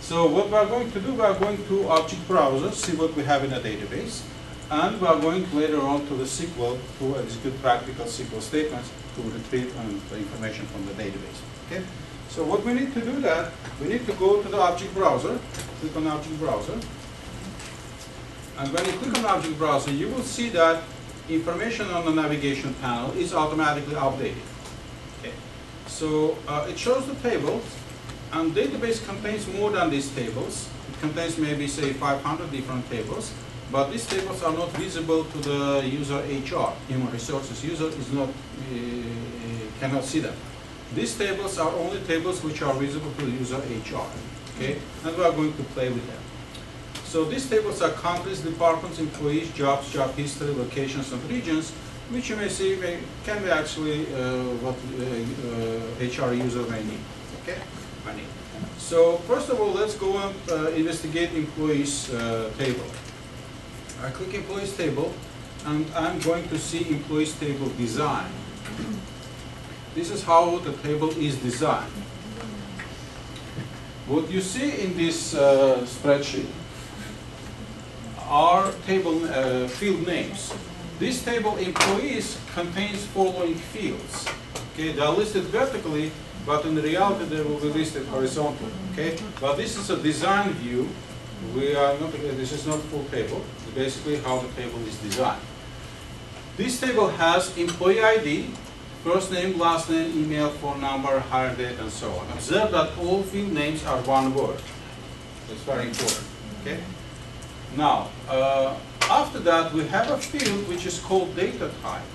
So what we are going to do, we are going to object browser, see what we have in a database, and we are going later on to the SQL to execute practical SQL statements to retrieve the information from the database. Okay? So what we need to do that, we need to go to the object browser, click on object browser, and when you click on object browser, you will see that information on the navigation panel is automatically updated. Okay. So it shows the tables, and database contains more than these tables. It contains maybe say 500 different tables, but these tables are not visible to the user HR, human resources user is not cannot see them. These tables are only tables which are visible to the user HR. Okay, and we are going to play with them. So these tables are countries, departments, employees, jobs, job history, locations, and regions, which you may see can be actually what HR user may need. Okay, may need. So first of all, let's go and investigate employees table. I click employees table, and I'm going to see employees table design. This is how the table is designed. What you see in this spreadsheet are table field names. This table employees contains following fields. Okay, they are listed vertically, but in reality they will be listed horizontally. Okay, but this is a design view. We are not. This is not full table. It's basically how the table is designed. This table has employee ID, first name, last name, email, phone number, hire date, and so on. Observe that all field names are one word. That's very important. Okay. Now, after that, we have a field which is called data type,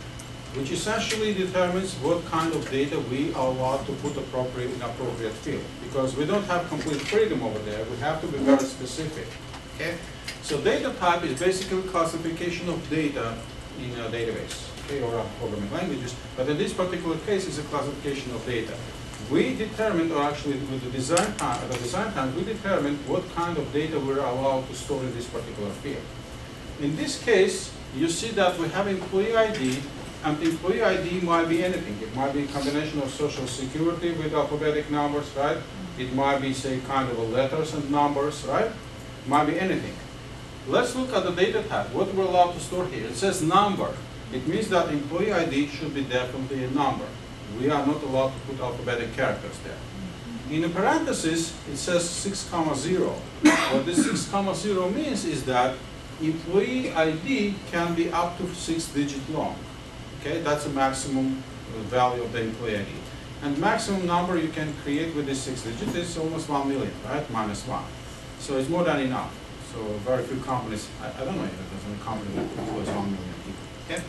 which essentially determines what kind of data we are allowed to put in appropriate field. Because we don't have complete freedom over there, we have to be very specific. Okay? So data type is basically classification of data in a database, okay, or programming languages. But in this particular case, it's a classification of data. We determined, or actually with the design time, we determined what kind of data we're allowed to store in this particular field. In this case, you see that we have employee ID, and employee ID might be anything. It might be a combination of social security with alphabetic numbers, right? It might be, say, kind of a letters and numbers, right? It might be anything. Let's look at the data type. What we're allowed to store here. It says number. It means that employee ID should be definitely a number. We are not allowed to put alphabetic characters there. In a parenthesis, it says 6, 0. What this 6, 0 means is that employee ID can be up to 6 digits long. Okay, that's the maximum value of the employee ID. And maximum number you can create with this 6 digits is almost 1 million, right? -1. So it's more than enough. So very few companies, I don't know if there's any company that employs 1 million people. Okay?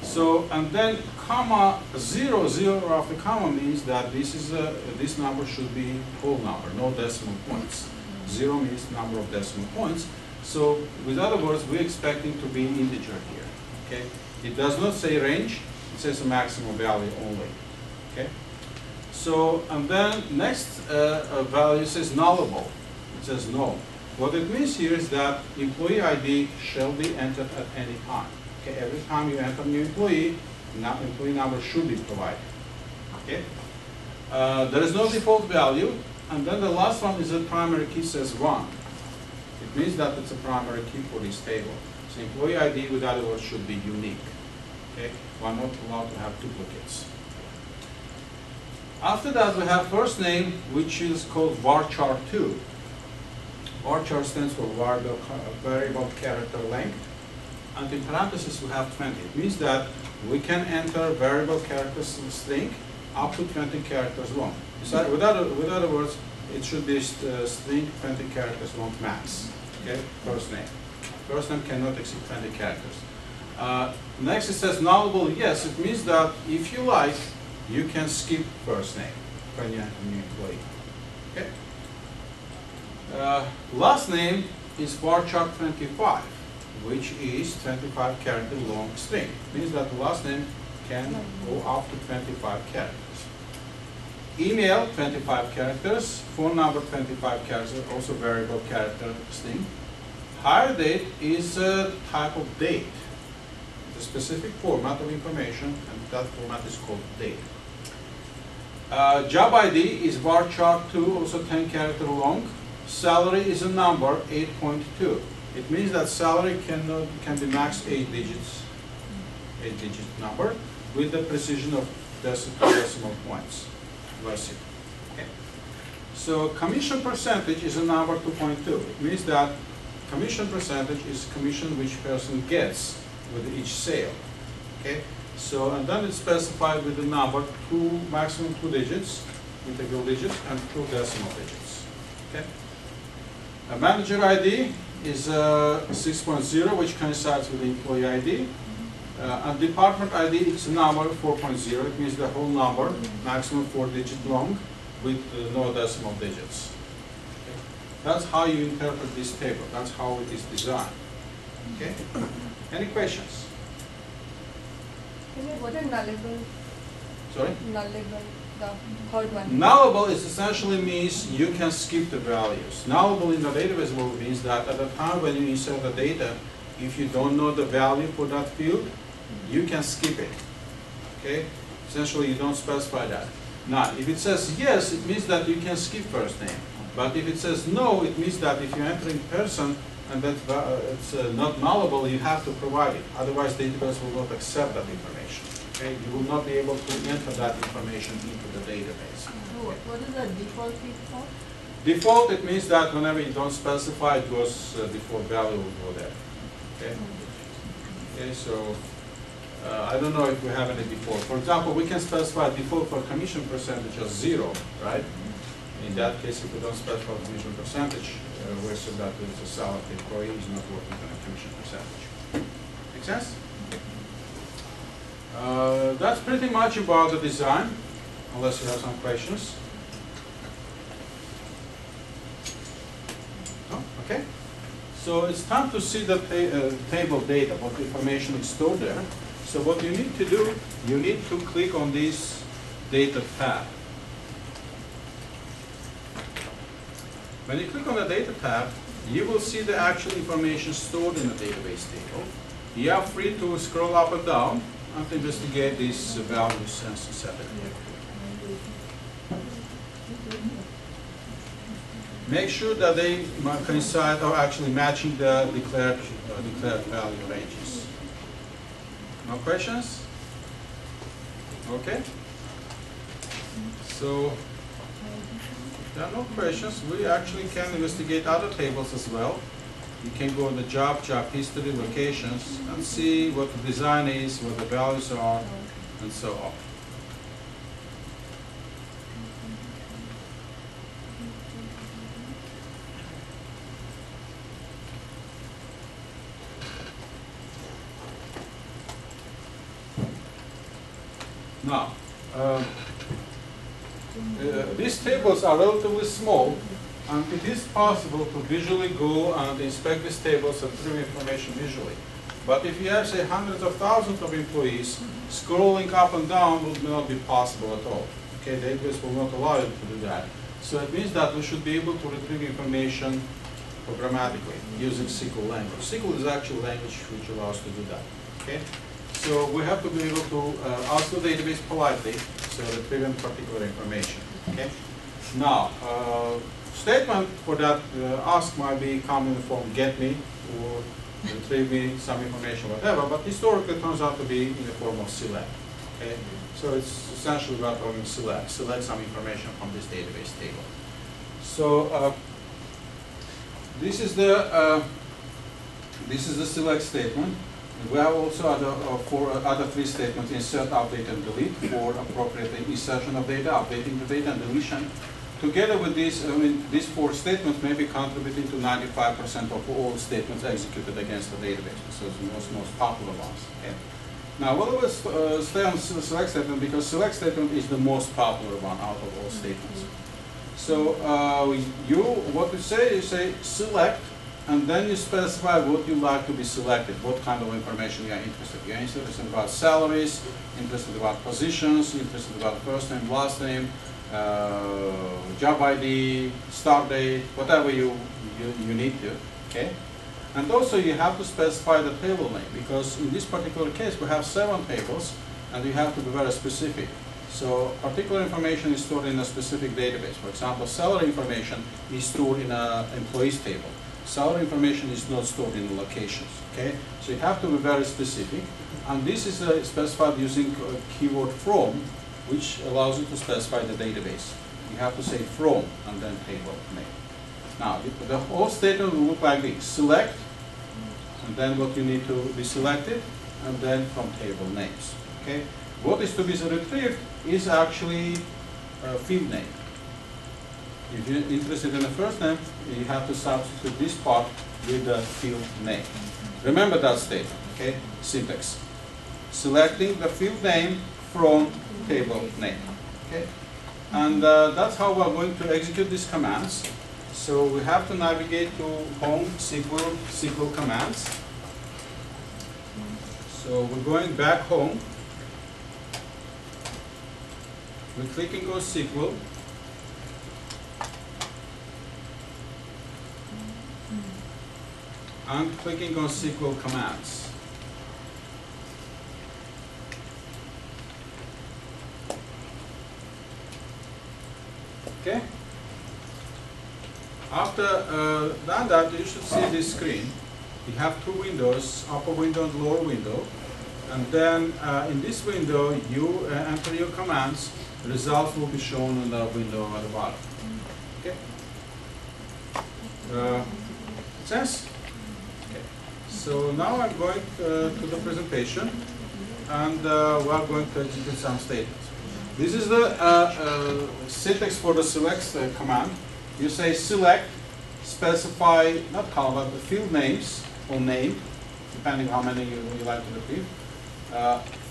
So, and then comma 0, 0 after comma means that this is this number should be whole number, no decimal points. 0 means number of decimal points. So, with other words, we're expecting to be integer here. Okay? It does not say range, it says a maximum value only. Okay? So, and then next value says nullable. It says null. What it means here is that employee ID shall be entered at any time. Okay? Every time you enter a new employee, employee number should be provided. Okay? There is no default value, and then the last one is the primary key says 1. It means that it's a primary key for this table. So employee ID, with other words, should be unique. Okay? We're not allowed to have duplicates. After that, we have first name, which is called varchar2. Varchar stands for variable character length. And in parentheses, we have 20. It means that we can enter variable characters string up to 20 characters long. So with other words, it should be string 20 characters long max. Okay, first name. First name cannot exceed 20 characters. Next, it says nullable. Yes, it means that if you like, you can skip first name when you enter a new employee. Okay. Last name is varchar25, which is 25 character long string. It means that the last name can go up to 25 characters. Email, 25 characters. Phone number, 25 characters, also variable character string. Hire date is a type of date. It's a specific format of information, and that format is called date. Job ID is varchar2, also 10 character long. salary is a number 8.2. It means that salary can be max 8 digits, 8-digit number with the precision of decimal points. Okay. So commission percentage is a number 2.2. It means that commission percentage is commission which person gets with each sale. Okay. So and then it's specified with the number maximum 2 digits, integral digits, and 2 decimal digits. Okay. A manager ID is 6.0, which coincides with the employee ID. And department ID is a number 4.0. It means the whole number, maximum 4-digit long, with no decimal digits. Okay. That's how you interpret this table. That's how it is designed. Okay. Any questions? What is nullable? Sorry? Nullable, the third one. Nullable is essentially means you can skip the values. Nullable in the database world means that at the time when you insert the data, if you don't know the value for that field, you can skip it. Okay? Essentially, you don't specify that. Now, if it says yes, it means that you can skip first name. But if it says no, it means that if you're entering person and that it's not nullable, you have to provide it. Otherwise, the database will not accept that information. Okay? You will not be able to enter that information into the database. What is the default for? Default, it means that whenever you don't specify, it goes, default value will go there. Okay? Okay, so I don't know if we have any default. For example, we can specify default for commission percentage as 0, right? In that case, if we don't specify commission percentage, we assume that it's a salary employee is not working on a commission percentage. Make sense? That's pretty much about the design, unless you have some questions. No? Okay. So it's time to see the table data, what information is stored there. So what you need to do, you need to click on this data tab. When you click on the data tab, you will see the actual information stored in the database table. You are free to scroll up and down and to investigate these values and set it. Make sure that they coincide or actually matching the declared value ranges. No questions? Okay. So, if there are no questions, we actually can investigate other tables as well. You can go in the job history, locations, and see what the design is, what the values are, and so on. Now, these tables are relatively small, and it is possible to visually go and inspect these tables and preview information visually. But if you have, say, hundreds of thousands of employees, scrolling up and down will not be possible at all. Okay, the database will not allow you to do that. So it means that we should be able to retrieve information programmatically using SQL language. SQL is actually a language which allows us to do that. Okay? So we have to be able to ask the database politely, so retrieving particular information. Okay. Now, statement for that ask might be come in the form get me or retrieve me some information, whatever. But historically, it turns out to be in the form of select. Okay. So it's essentially about going select some information from this database table. So this is the select statement. We have also other 3 statements: insert, update, and delete for appropriate insertion of data, updating the data, and deletion. Together with these, these 4 statements may be contributing to 95% of all statements executed against the database. So it's the most popular ones. Okay. Now, we'll always stay on the select statement because select statement is the most popular one out of all statements. So what you say select. And then you specify what you like to be selected, what kind of information you are interested in. You're interested about salaries, interested about positions, interested about first name, last name, job ID, start date, whatever you need to, okay? And also you have to specify the table name, because in this particular case we have 7 tables and you have to be very specific. So particular information is stored in a specific database. For example, salary information is stored in an employees table. Salary information is not stored in locations. Okay, so you have to be very specific, and this is specified using keyword from, which allows you to specify the database. You have to say from and then table name. Now the whole statement will look like this: select, and then what you need to be selected, and then from table names. Okay, what is to be retrieved is actually a field name. If you're interested in the first name, you have to substitute this part with the field name. Remember that statement, okay? Syntax. Selecting the field name from table name, okay? And that's how we're going to execute these commands. So we have to navigate to home SQL commands. So we're going back home. We're clicking on SQL. I'm clicking on SQL commands. Okay. After done that, you should see this screen. You have two windows, upper window and lower window. And then in this window, you enter your commands. The results will be shown in the window at the bottom. Okay. Makes sense? So now I'm going to the presentation, and we are going to execute some statements. This is the syntax for the select command. You say select, specify, not column, but the field names or name, depending how many you like to retrieve,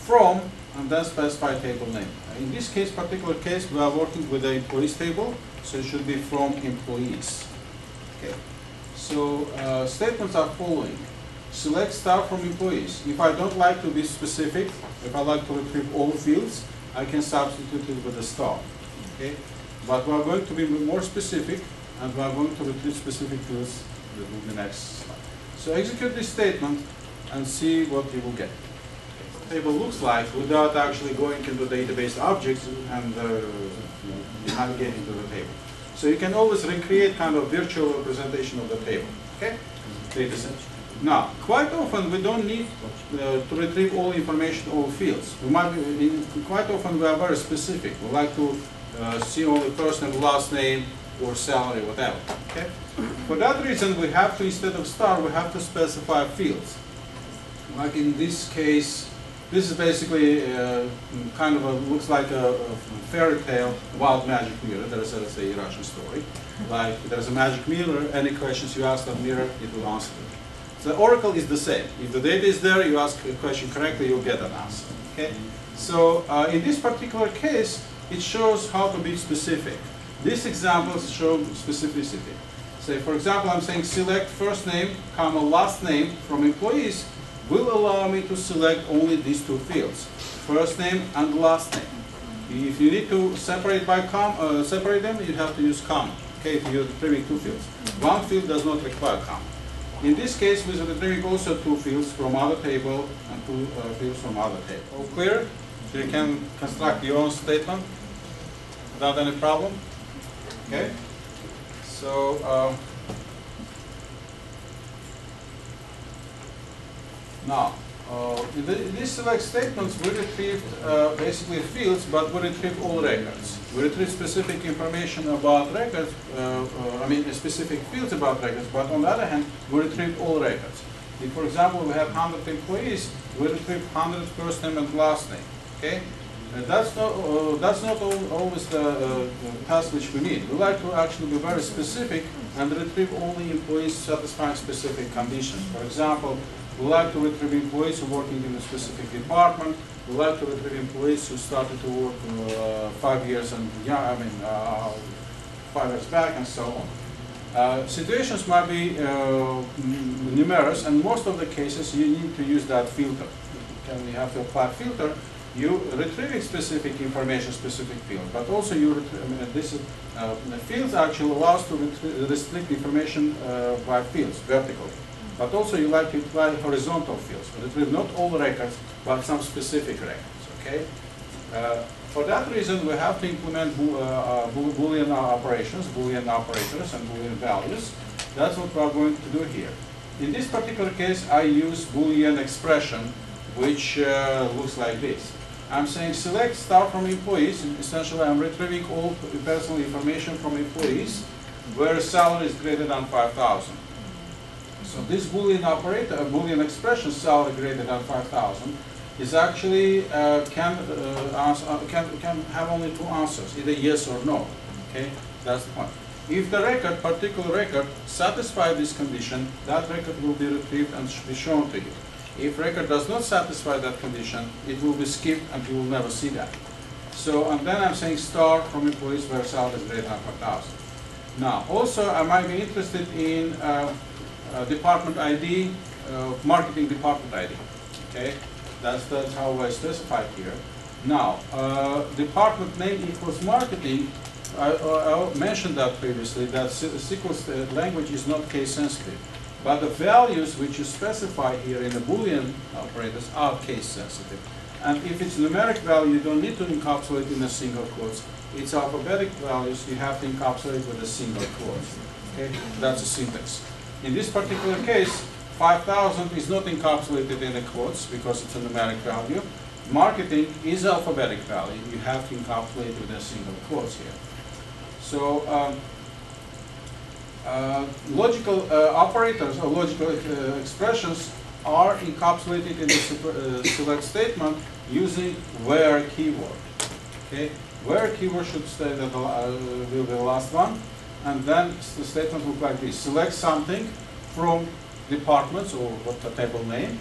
from, and then specify table name. In this particular case, we are working with the employees table, so it should be from employees. Okay. So statements are following. Select star from employees. If I don't like to be specific, if I like to retrieve all fields, I can substitute it with a star. Okay? But we are going to be more specific, and we are going to retrieve specific fields in the next slide. So execute this statement and see what you will get. The table looks like without actually going into database objects and navigating to the table. So you can always recreate kind of virtual representation of the table. Okay? Data set. Now, quite often we don't need to retrieve all information, all fields. Quite often we are very specific. We like to see only first and last name or salary, whatever. Okay? For that reason, we have to, instead of star, we have to specify fields. Like in this case, this is basically kind of looks like a fairy tale, wild magic mirror. There is a Russian story. Like there's a magic mirror, any questions you ask that mirror, it will answer them. So the oracle is the same. If the data is there, you ask a question correctly, you'll get an answer. Okay? So in this particular case, it shows how to be specific. These examples show specificity. Say, for example, I'm saying select first name, comma, last name from employees will allow me to select only these two fields, first name and last name. If you need to separate by separate them, you have to use comma. Okay, if you're retrieving two fields. One field does not require comma. In this case, we're retrieving also two fields from other table and two fields from other table. All clear? So you can construct your own statement without any problem. Okay? So now, in these select statements, we retrieved basically fields, but we retrieved all records. We retrieved specific information about records, specific fields about records, but on the other hand, we retrieved all records. If, for example, we have 100 employees, we retrieve 100 first name and last name. Okay? That's not always the task which we need. We like to actually be very specific and retrieve only employees satisfying specific conditions. For example, we like to retrieve employees who are working in a specific department. We like to retrieve employees who started to work 5 years and 5 years back, and so on. Situations might be numerous, and most of the cases you need to use that filter. You have to apply filter. You retrieving specific information, specific field, but also the fields actually allows to restrict information by fields vertically. But also you like to apply horizontal fields. Retrieve not all records, but some specific records. Okay. For that reason, we have to implement Boolean operations, Boolean operators, and Boolean values. That's what we're going to do here. In this particular case, I use Boolean expression, which looks like this. I'm saying select star from employees. Essentially, I'm retrieving all personal information from employees where salary is greater than 5,000. So this Boolean operator, a Boolean expression, salary greater than 5,000, is actually can have only two answers, either yes or no. Okay, that's the point. If the record, particular record, satisfies this condition, that record will be retrieved and be shown to you. If record does not satisfy that condition, it will be skipped and you will never see that. So, and then I'm saying star from employees where salary is greater than 5,000. Now, also I might be interested in department ID, marketing department ID. Okay, that's how I specified here. Now, department name equals marketing. I mentioned that previously, that SQL language is not case sensitive. But the values which you specify here in the Boolean operators are case sensitive. And if it's numeric value, you don't need to encapsulate in a single quotes. It's alphabetic values, you have to encapsulate with a single quotes. Okay, that's a syntax. In this particular case, 5,000 is not encapsulated in the quotes because it's a numeric value. Marketing is alphabetic value. You have to encapsulate with a single quotes here. So logical operators or logical expressions are encapsulated in the select statement using where keyword. Okay, where keyword should stay that will be the last one, and then the statement looks like this: select something from departments or what the table name,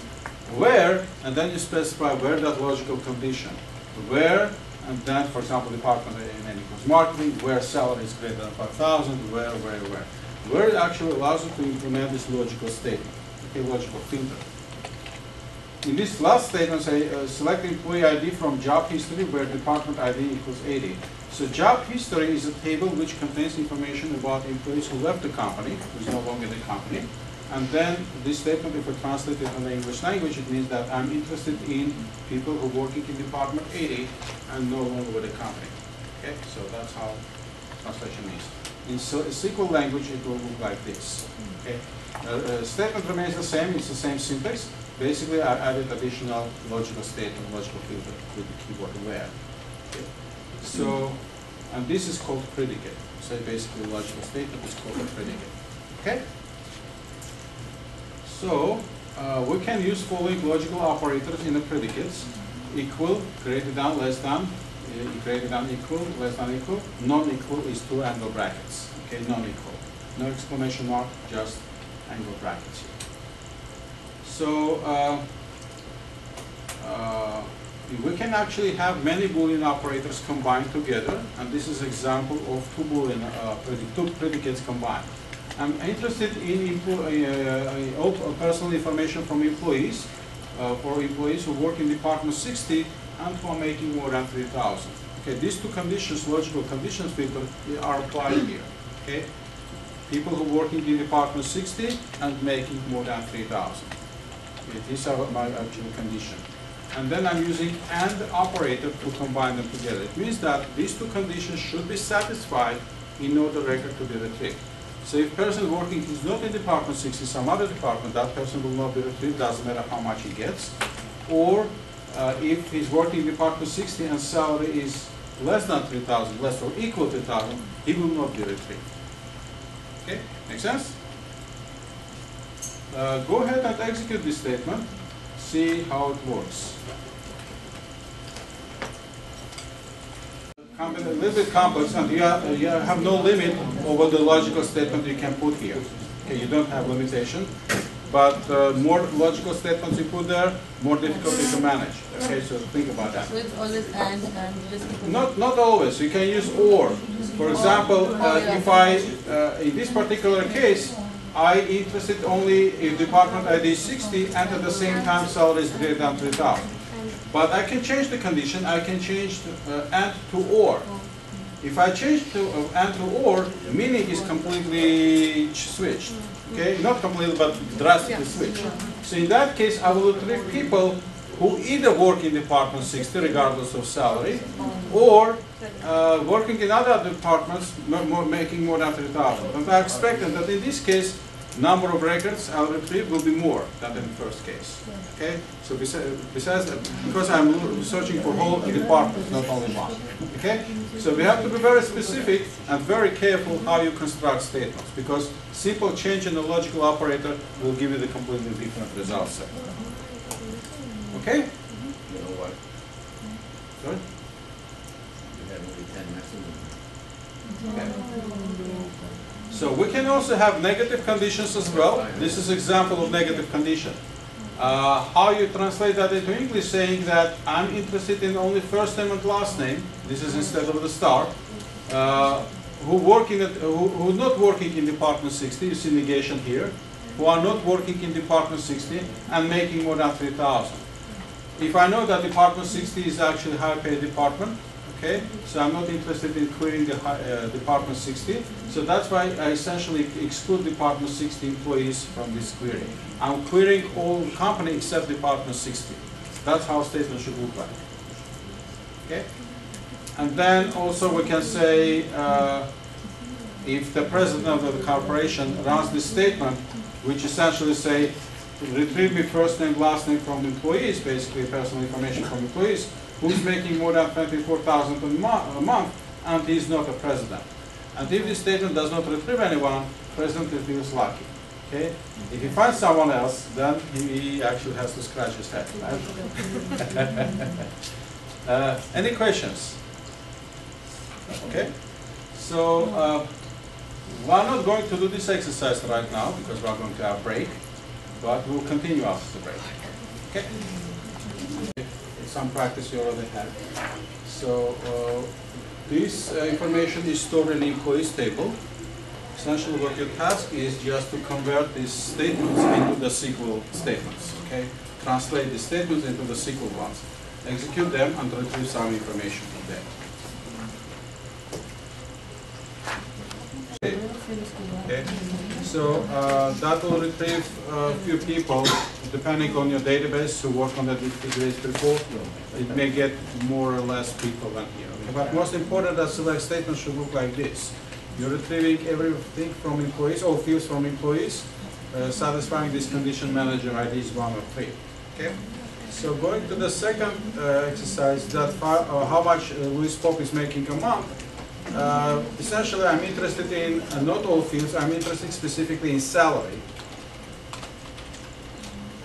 where, and then you specify where that logical condition, where, and then, for example, department name equals marketing, where salary is greater than 5,000, where. Where it actually allows you to implement this logical statement, okay, logical filter. In this last statement, say select employee ID from job history where department ID equals 80. So job history is a table which contains information about employees who left the company, who is no longer in the company. And then this statement, if we translate it in the English language, it means that I'm interested in people who are working in department 80 and no longer with the company. Okay, so that's how translation is. In SQL language, it will look like this. Okay, statement remains the same. It's the same syntax. Basically, I added additional logical statement, logical filter with the keyword where. Okay. So, and this is called predicate. So basically, logical statement is called a predicate. Okay. So we can use following logical operators in the predicates: equal, greater than, less than. Greater than equal, less than equal. Non-equal is two angle brackets. Okay, non-equal. No exclamation mark, just angle brackets here. So we can actually have many Boolean operators combined together, and this is an example of two predicates combined. I'm interested in personal information from employees, for employees who work in department 60 and who are making more than 3,000. Okay, these two conditions, logical conditions filter, are applied here. Okay, people who are working in department 60 and making more than 3,000. Okay, these are my actual condition. And then I'm using AND operator to combine them together. It means that these two conditions should be satisfied in order record to be retrieved. So if person working is not in department 60, some other department, that person will not be retrieved, doesn't matter how much he gets. Or if he's working in department 60 and salary is less than 3,000, less or equal to 3,000, he will not be retrieved. Okay, make sense? Go ahead and execute this statement, see how it works. A little bit complex, and you have no limit over the logical statement you can put here. Okay, you don't have limitation, but more logical statements you put there, more difficulty to manage. Okay, so think about that. So it's always and just not always. You can use or. For example, if I in this particular case, I interested only in department ID 60 and at the same time salary is greater than 3,000. But I can change the condition. I can change and to or. If I change to and to or, meaning is completely switched. Okay, not completely, but drastically switched. So in that case, I will retrieve people who either work in Department 60 regardless of salary, or working in other departments making more than 3,000. And I expect that in this case, number of records I'll retrieve will be more than in the first case. Okay? So besides, because I'm searching for whole departments, not only one. Okay? So we have to be very specific and very careful how you construct statements, because simple change in the logical operator will give you the completely different result set. Okay? You know what? Sorry? You have only 10 maximum. Okay. So we can also have negative conditions as well. This is example of negative condition. How you translate that into English, saying that I'm interested in only first name and last name. This is instead of the star. Who not working in Department 60, you see negation here, who are not working in Department 60 and making more than 3,000. If I know that Department 60 is actually high paid department, okay, so I'm not interested in querying the Department 60, so that's why I essentially exclude Department 60 employees from this query. I'm querying all the company except Department 60. That's how statement should look like. Okay? And then also we can say if the president of the corporation runs this statement, which essentially say, retrieve me first name, last name from employees, basically personal information from employees, who's making more than 24,000 a month, and he's not a president. And if this statement does not retrieve anyone, president feels lucky. Okay? If he finds someone else, then he actually has to scratch his head. Right? Any questions? Okay? So we're not going to do this exercise right now because we're going to have a break, but we'll continue after the break. Okay? Some practice you already had. So this information is stored in the employees table. Essentially what your task is just to convert these statements into the SQL statements. Okay? Translate the statements into the SQL ones. Execute them and retrieve some information from them. Okay. So that will retrieve a few people, depending on your database who work on that database before. It may get more or less people than here. Okay. But most important, that select statement should look like this. You're retrieving everything from employees, all fields from employees, satisfying this condition manager IDs 1 or 3. Okay. So going to the second exercise, that how much Louis Pop is making a month. Essentially, I'm interested in not all fields. I'm interested specifically in salary.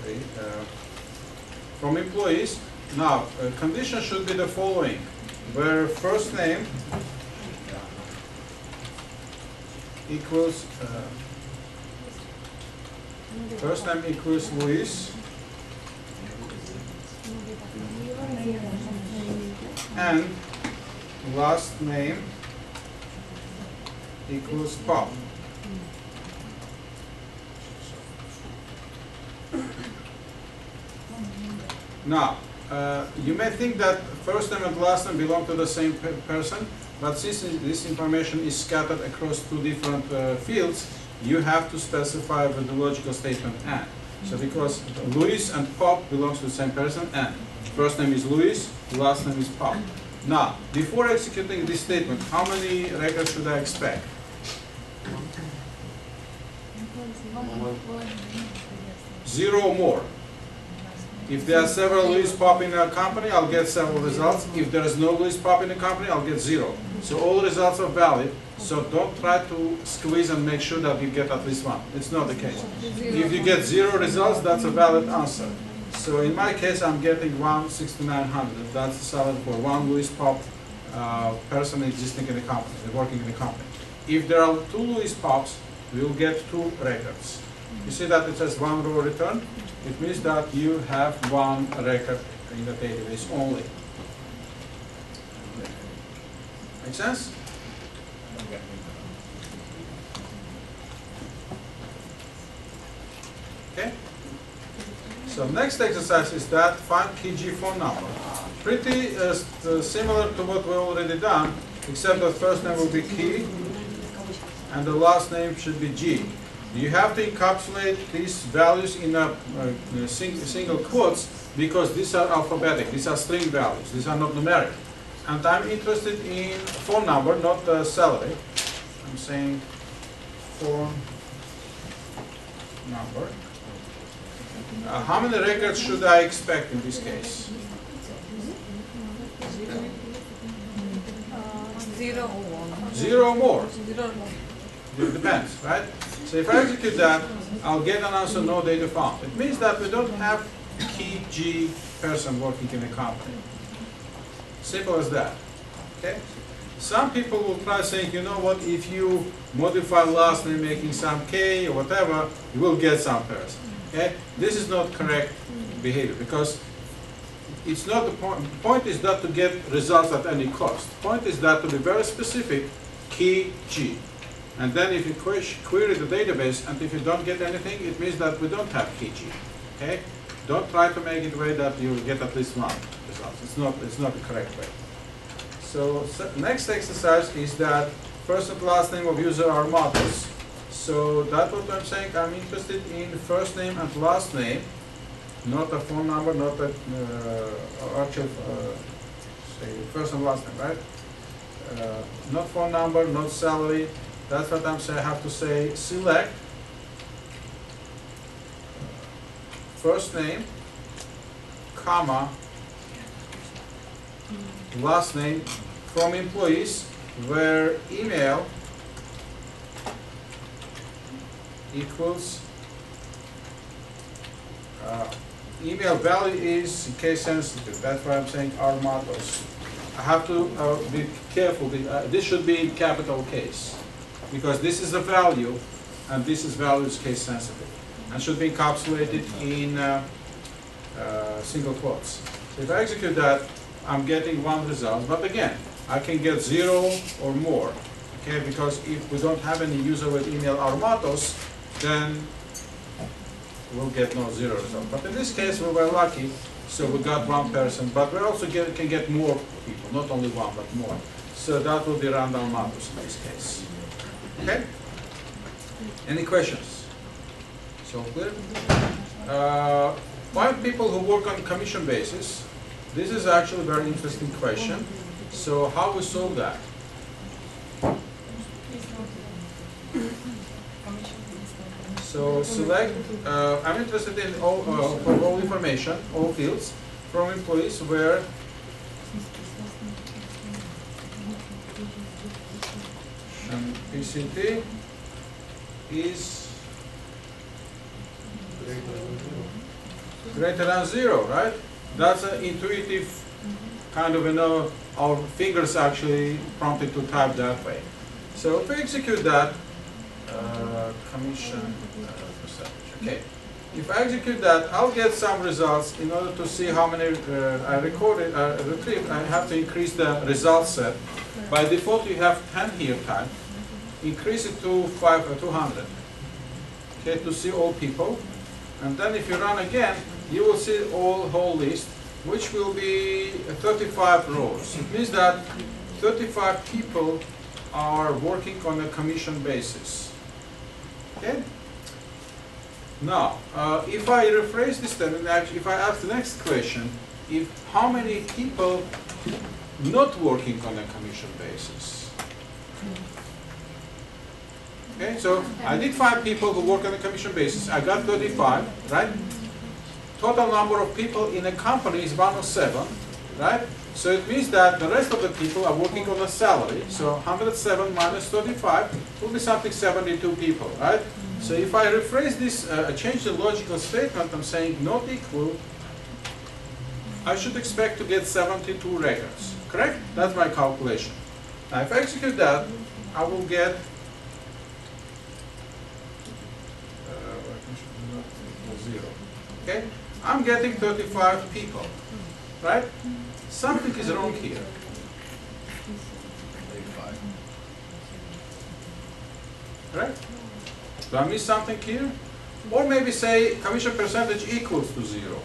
Okay, from employees. Now, condition should be the following: where first name equals Luis, and last name equals Pop. Now, you may think that first name and last name belong to the same person, but since this information is scattered across two different fields, you have to specify with the logical statement and. So because Luis and Pop belongs to the same person, and first name is Luis, last name is Pop. Now, before executing this statement, how many records should I expect? 0 or more. If there are several Luis Pop in a company, I'll get several results. If there is no Luis Pop in a company, I'll get 0. So all results are valid. So don't try to squeeze and make sure that you get at least one. It's not the case. If you get 0 results, that's a valid answer. So in my case, I'm getting 1,6900. That's the salary for one Luis Pop person existing in the company, working in the company. If there are 2 Luis Pops, we'll get 2 records. You see that it says 1 row return? It means that you have 1 record in the database only. Make sense? Okay? So next exercise is that find KG phone number. Pretty similar to what we've already done, except that first name will be Key and the last name should be G. You have to encapsulate these values in a single quotes because these are alphabetic, these are string values, these are not numeric. And I'm interested in phone number, not salary. I'm saying phone number. How many records should I expect in this case? 0 or 1. 0 or more. 0 or more. It depends, right? So if I execute that, I'll get an answer no data found. It means that we don't have key G person working in a company. Simple as that. Okay? Some people will try saying, you know what, if you modify last name making some K or whatever, you will get some person. Okay? This is not correct behavior because it's not the point. The point is not to get results at any cost. The point is that to be very specific, key G. And then if you query the database and if you don't get anything, it means that we don't have key G. Okay? Don't try to make it way that you get at least one result. It's not the correct way. So next exercise is that first and last name of user are models. So that's what I'm saying. I'm interested in first name and last name, not a phone number, not a actual say first and last name, right? Not phone number, not salary. That's what I'm saying. I have to say select first name, comma, last name from employees where email equals email value is case sensitive. That's why I'm saying are models. I have to be careful. This should be in capital case because this is a value and this is value is case sensitive and should be encapsulated in single quotes. So if I execute that, I'm getting one result, but again, I can get 0 or more, okay? Because if we don't have any user with email armatos, then we'll get no 0 result. But in this case, we were lucky, so we got one person, but we also can get more people, not only one, but more. So that will be random armatos in this case, okay? Any questions? So clear? 5 people who work on commission basis. This is actually a very interesting question. So how we solve that? So select, I'm interested in all information, all fields from employees where PCT is greater than 0, right? That's an intuitive kind of, our fingers actually prompted to type that way. So if we execute that, commission percentage, okay. If I execute that, I'll get some results. In order to see how many I retrieved, I have to increase the result set. By default, you have 10 here type. Increase it to 200, okay, to see all people. And then if you run again, you will see whole list, which will be 35 rows. It means that 35 people are working on a commission basis. Okay? Now, if I rephrase this then, if I ask the next question, how many people not working on a commission basis? Okay, so I did 5 people who work on a commission basis. I got 35, right? Total number of people in a company is 107, right? So it means that the rest of the people are working on a salary. So 107 minus 35 will be something 72 people, right? So if I rephrase this, change the logical statement, I'm saying not equal, I should expect to get 72 records, correct? That's my calculation. Now if I execute that, I will get 0. Okay? I'm getting 35 people, right? Something is wrong here. 35. Right? Do I miss something here? Or maybe say commission percentage equals to 0.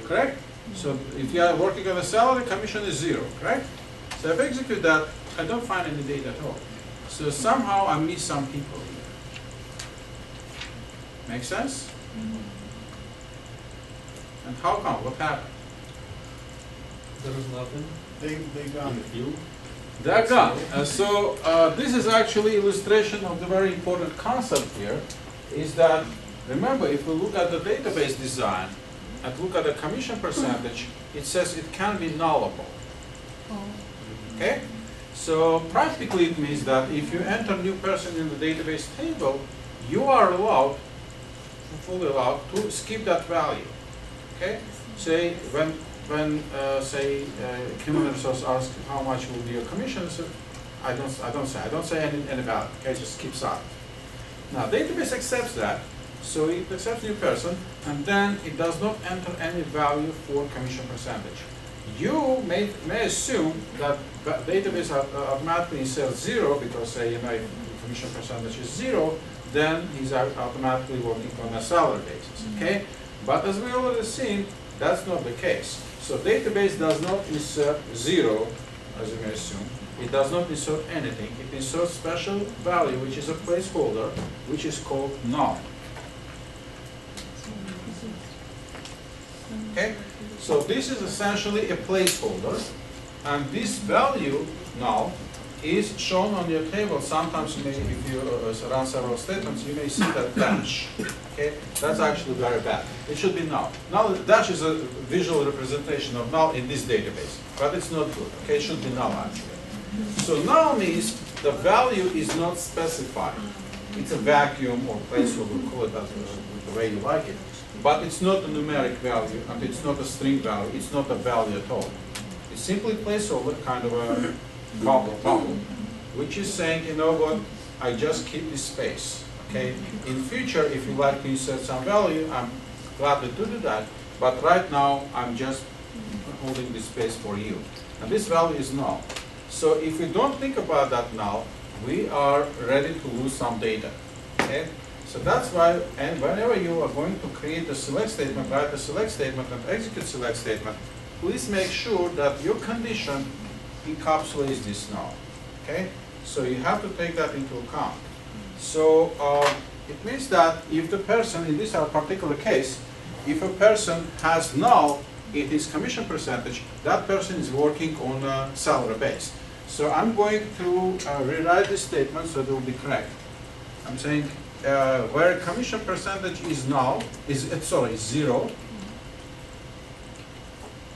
Correct? So if you are working on a salary, commission is 0, correct? So if I execute that, I don't find any data at all. So somehow I miss some people here. Make sense? And how come? What happened? There was nothing. They gone. You? They're gone. So this is actually illustration of the very important concept here, is that, remember, if we look at the database design and look at the commission percentage, it says it can be nullable. Okay? So practically it means that if you enter a new person in the database table, you are allowed, fully allowed, to skip that value. Okay? Say when say human resource asks how much will be your commission, so I don't say any value. Okay, just skips out. Now database accepts that, so it accepts new person, and then it does not enter any value for commission percentage. You may assume that database automatically inserts 0 because say if commission percentage is 0, then he's automatically working on a salary basis. Okay, but as we already seen, that's not the case. So database does not insert 0, as you may assume. It does not insert anything. It inserts special value, which is a placeholder, which is called null. Okay? So this is essentially a placeholder, and this value null is shown on your table. Sometimes you may, if you run several statements, you may see that dash. Okay, that's actually very bad. It should be null. Now dash is a visual representation of null in this database, but it's not good. Okay, it should be null actually. So null means the value is not specified. It's a vacuum or placeholder, call it as the way you like it. But it's not a numeric value, and it's not a string value. It's not a value at all. It's simply placeholder, kind of a bubble, which is saying, you know what, I just keep this space. Okay. In future, if you like to insert some value, I'm glad to do that. But right now, I'm just holding this space for you. And this value is null. So if we don't think about that null, we are ready to lose some data. Okay. So that's why, and whenever you are going to create a select statement, write a select statement, and execute select statement, please make sure that your condition encapsulates this null. Okay. So you have to take that into account. So it means that if the person, in this particular case, if a person has null in his commission percentage, that person is working on a salary base. So I'm going to rewrite this statement so it will be correct. I'm saying where commission percentage is null, is 0,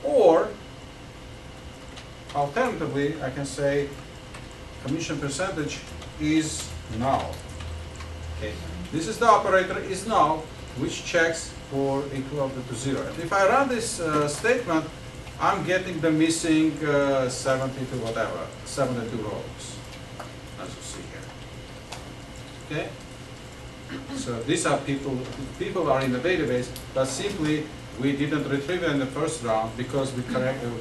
or alternatively, I can say commission percentage is null. Okay. This is the operator is null, which checks for equal to 0. And if I run this statement, I'm getting the missing 72 rows, as you see here. Okay. So these are people are in the database, but simply we didn't retrieve it in the first round because we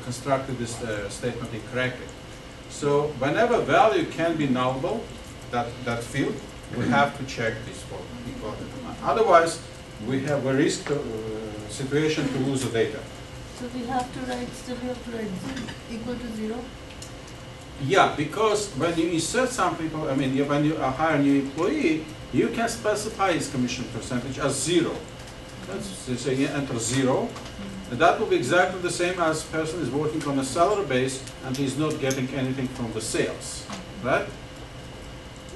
constructed this statement incorrectly. So whenever value can be nullable, that field, we have to check this for equal to none. Otherwise, we risk the situation to lose the data. So we have to write, still we have to write equal to 0? Yeah, because when you insert some people, I mean, when you hire a new employee, you can specify his commission percentage as 0. Let's say you enter 0. And that will be exactly the same as person is working on a salary base and he's not getting anything from the sales, right?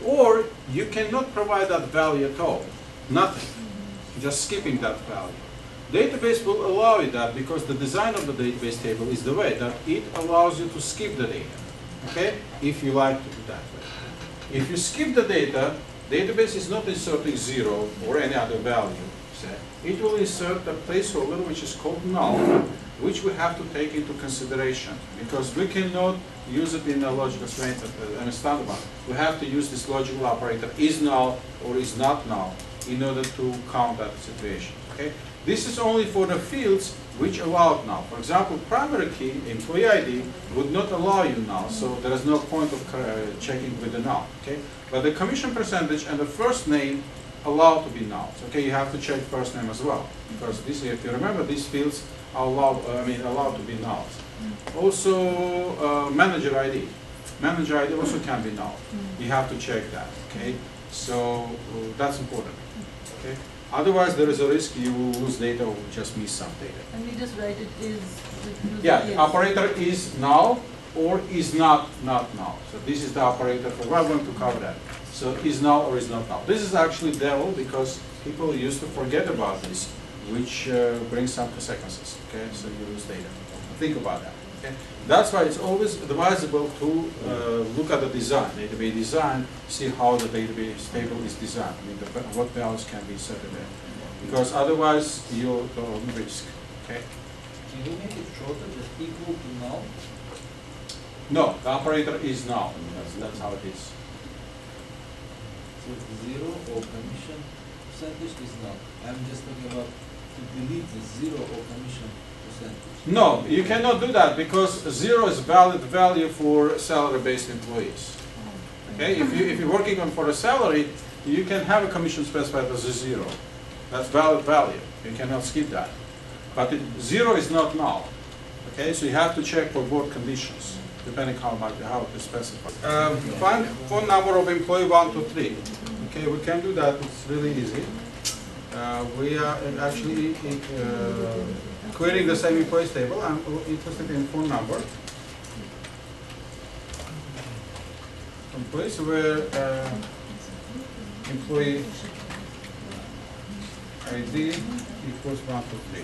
Or you cannot provide that value at all, nothing, just skipping that value. Database will allow you that because the design of the database table is the way that it allows you to skip the data, okay, if you like to do that way. If you skip the data, database is not inserting 0 or any other value. It will insert a placeholder which is called null, which we have to take into consideration because we cannot use it in a logical statement and a standard one. We have to use this logical operator is null or is not null in order to count that situation. Okay? This is only for the fields which allow null. For example, primary key, employee ID, would not allow you null, so there is no point of checking with the null. Okay? But the commission percentage and the first name allowed to be null. Okay, you have to check first name as well because this, if you remember, these fields are allowed to be null. Also, manager ID. Manager ID also can be null. You have to check that, okay? So that's important, okay? Otherwise, there is a risk you will lose data or just miss some data. And we just write it is. Yeah, the operator is null or is not null. So this is the operator for, we're going to cover that. So is null or is not null. This is actually devil because people used to forget about this, which brings some consequences, okay? So you lose data. Think about that, okay? That's why it's always advisable to look at the design, database design, see how the database table is designed. I mean, what values can be set in there. Because otherwise, you'll risk, okay? Can you make it shorter, just equal to null? No, the operator is null. That's how it is. So zero or commission percentage is null. I'm just talking about to delete the zero or commission percentage. No, you cannot do that because 0 is valid value for salary-based employees. Okay, if you're working on for a salary, you can have a commission specified as a 0. That's valid value. You cannot skip that. But 0 is not null. Okay, so you have to check for both conditions, depending how it is specified. Find phone number of employee 1 to 3. Okay, we can do that. It's really easy. We are actually querying the same employees table. I'm interested in phone number. Employees where employee ID equals 1 to 3.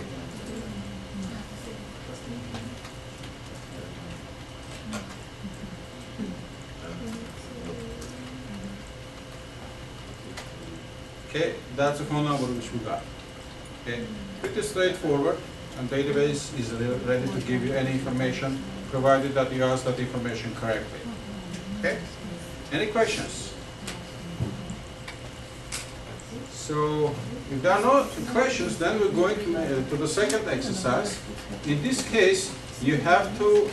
Okay, that's the phone number which we got. Okay, pretty straightforward, and database is ready to give you any information, provided that you ask that information correctly. Okay, any questions? So, if there are no questions, then we're going to the second exercise. In this case, you have to,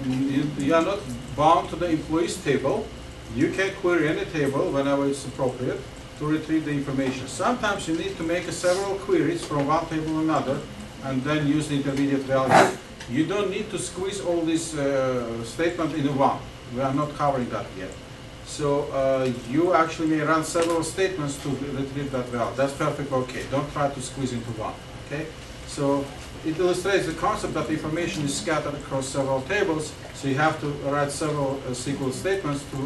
you are not bound to the employees table. You can query any table whenever it's appropriate to retrieve the information. Sometimes you need to make several queries from one table to another and then use the intermediate value. You don't need to squeeze all this statement into one. We are not covering that yet. So you actually may run several statements to retrieve that value. That's perfectly okay. Don't try to squeeze into one. Okay? So it illustrates the concept that the information is scattered across several tables. So you have to write several SQL statements to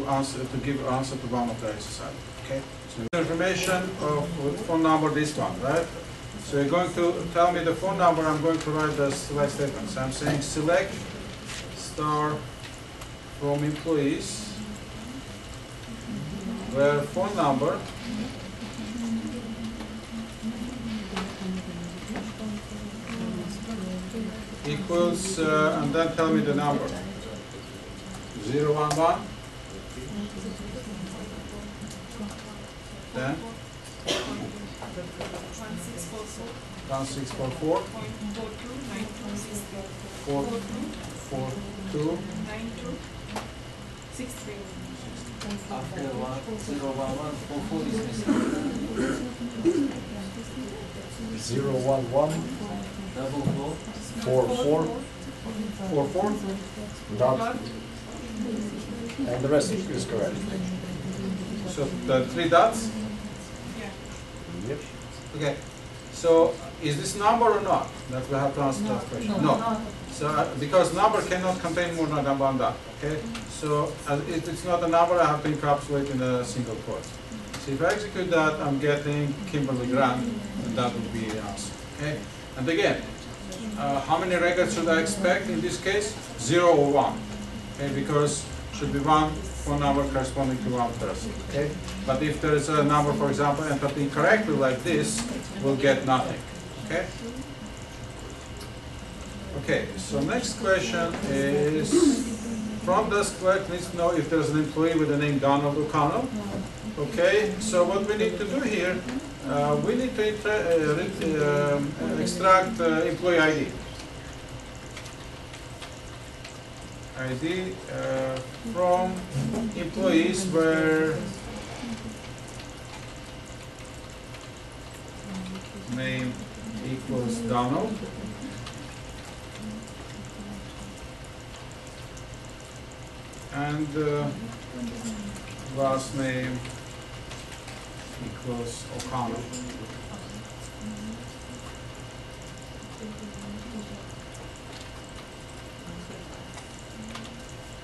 give answer to one of the exercises. Okay? So information of phone number, this one, right? So you're going to tell me the phone number. I'm going to write the select statements. I'm saying select star from employees where phone number equals, and then tell me the number. 011, then 1644, 442, After 1011, 44 is missing. 011 Double 44 44, dot, and the rest is correct. so the 3 dots. Yep. Okay, so is this number or not? That we have to answer that question. No. So because number cannot contain more than one dot. Okay, so if it's not a number, I have to encapsulate in a single quote. So if I execute that, I'm getting Kimberly Grant, and that would be the answer. Okay, and again, how many records should I expect in this case? 0 or 1. Okay, because should be one phone number corresponding to one person. Okay, but if there is a number, for example, entered incorrectly like this, we'll get nothing. Okay. Okay. So next question is from this clerk needs to know if there's an employee with the name Donald O'Connell. Okay. So what we need to do here, we need to extract employee ID. ID from employees where name equals Donald. and last name equals O'Connor.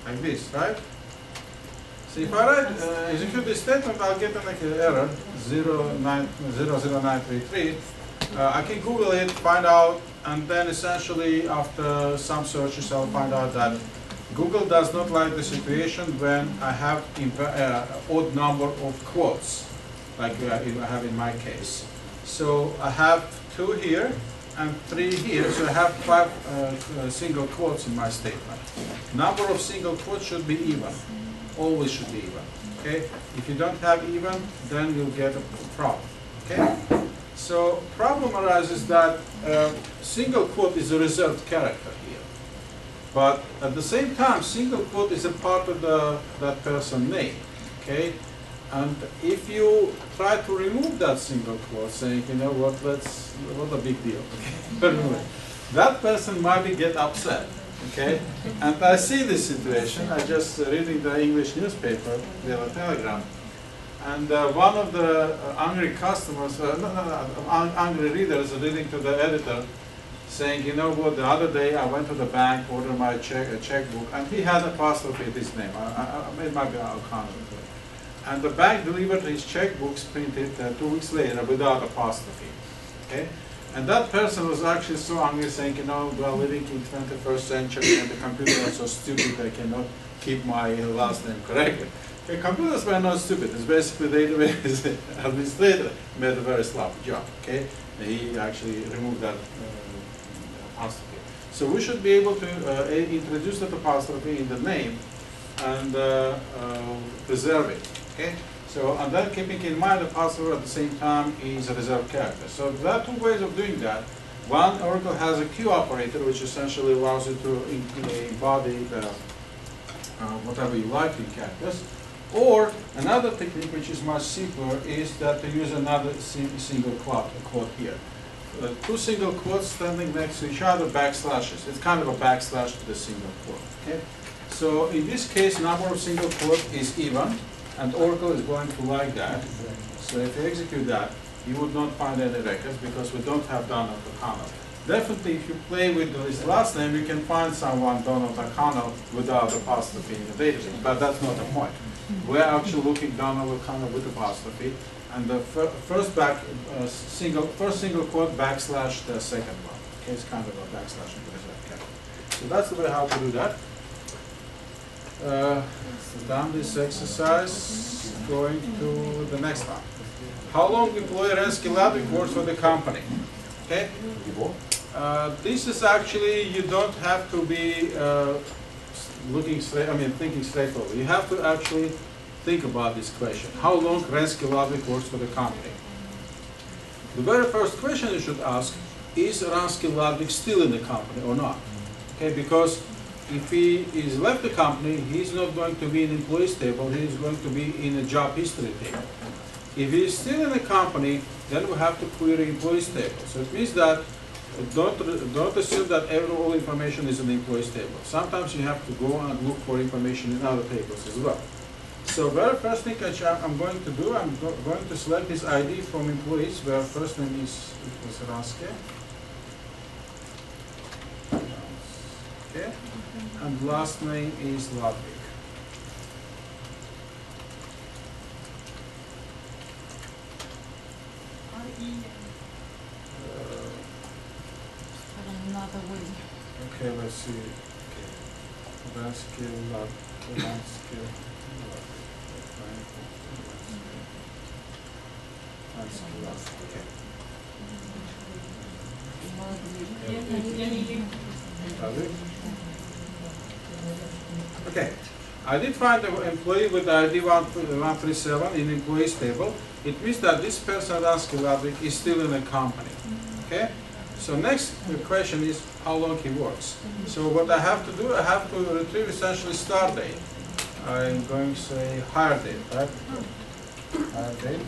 Like this, right? So if I execute this statement, I'll get an error 00933. I can Google it, find out, and then essentially after some searches, I'll find out that Google does not like the situation when I have odd number of quotes, like I have in my case. So I have 2 here and 3 here, so I have 5 single quotes in my statement. Number of single quotes should be even, always should be even. Okay, if you don't have even, then you'll get a problem. Okay, so problem arises that single quote is a reserved character here, but at the same time, single quote is a part of that person's name. Okay, and if you try to remove that single quote, saying, you know what, what a big deal. Okay, that person might get upset. Okay, and I see this situation. I just reading the English newspaper, the Telegram, and one of the angry customers, angry readers, reading to the editor, saying, you know what? The other day I went to the bank, ordered my checkbook, and he had an apostrophe in his name. It might be O'Connor. And the bank delivered his checkbooks printed 2 weeks later without apostrophe. Okay. And that person was actually so angry, saying, you know, we're living in 21st century and the computer is so stupid I cannot keep my last name correctly. Okay, computers were not stupid. It's basically the database administrator made a very sloppy job. Okay, he actually removed that apostrophe. So we should be able to introduce that apostrophe in the name and preserve it. Okay. So, and then keeping in mind the apostrophe at the same time is a reserved character. So there are 2 ways of doing that. One, Oracle has a Q operator, which essentially allows you to embody whatever you like in characters. Or another technique, which is much simpler, is that to use another single quote here. 2 single quotes standing next to each other, backslashes. It's kind of a backslash to the single quote. Okay. So in this case, number of single quotes is even. And Oracle is going to like that. So if you execute that, you would not find any records because we don't have Donald O'Connor. Definitely, if you play with his last name, you can find someone Donald O'Connor without apostrophe in the database. But that's not the point. We're actually looking Donald O'Connor with apostrophe, and the first single quote backslash the second one. Okay, it's kind of a backslash into the second. So that's the way how to do that. Done this exercise, going to the next one. How long employee Rensky Ladvik works for the company? Okay. This is actually, you don't have to be thinking straightforward. You have to actually think about this question. How long Rensky Ladvik works for the company? The very first question you should ask, is Rensky Ladvik still in the company or not? Okay, because if he is left the company, he's not going to be in employees table, he is going to be in a job history table. If he is still in the company, then we have to query employees table. So it means that don't assume that all information is in the employees table. Sometimes you have to go and look for information in other tables as well. So very first thing I'm going to do, I'm going to select his ID from employees, where first name is Raske. Okay. And last name is Ladvik. Another way. Okay, let's see. Okay. Rensky Ladvik. Okay. Okay, I did find the employee with the ID 137 in employees table. It means that this person, Rensky Ladvik, is still in the company. Okay, so next question is how long he works. So what I have to do, I have to retrieve essentially start date. I'm going to say hire date, right? Hire date.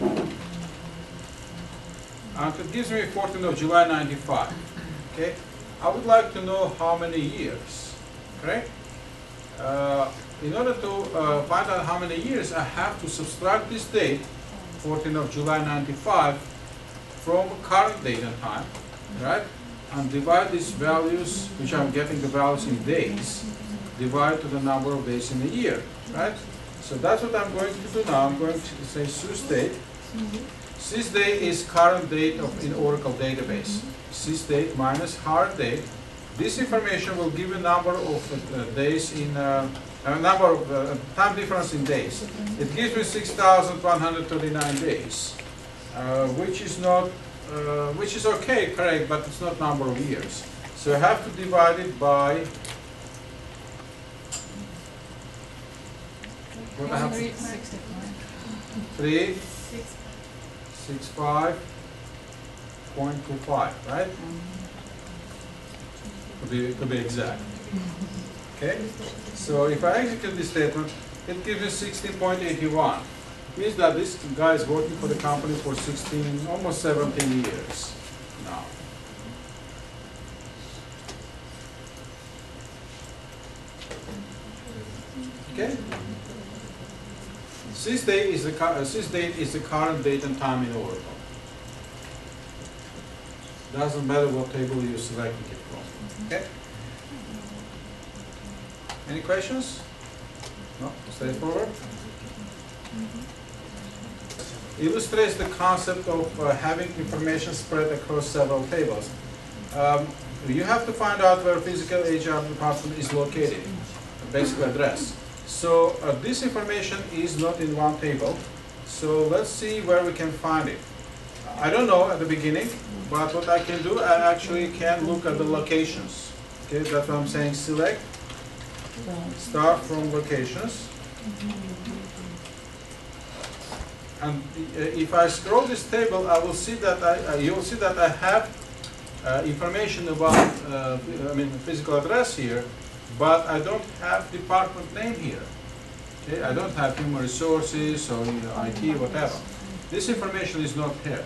And it gives me 14th of July 95. Okay, I would like to know how many years, correct? In order to find out how many years, I have to subtract this date, 14th of July 95, from current date and time, right? And divide these values, which I'm getting the values in days, divide to the number of days in a year, right? So that's what I'm going to do now. I'm going to say sysdate. Sysdate is current date in Oracle database. Sysdate minus current date. This information will give a number of days in a number of time difference in days. It gives me 6,139 days, which is not, which is okay, correct, but it's not number of years. So I have to divide it by. What I have? 365.25, right? To be exact. Okay? So if I execute this statement, it gives me 16.81. Means that this guy is working for the company for 16, almost 17 years now. Okay? Sysdate is the current date and time in Oracle. Doesn't matter what table you're selecting it from. Okay? Any questions? No? Straightforward? Illustrates the concept of having information spread across several tables. You have to find out where physical HR department is located, basic address. So this information is not in one table. So let's see where we can find it. I don't know at the beginning, but what I can do, I actually can look at the locations. Okay, that's what I'm saying. Select, start from locations. And if I scroll this table, I will see that you will see that I have information about physical address here, but I don't have department name here. Okay, I don't have human resources or IT, whatever. This information is not here.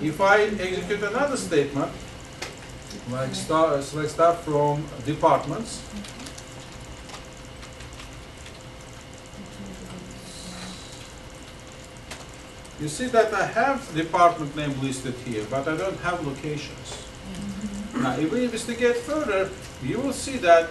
If I execute another statement, like select start from departments, you see that I have department name listed here, but I don't have locations. Now, if we investigate further, you will see that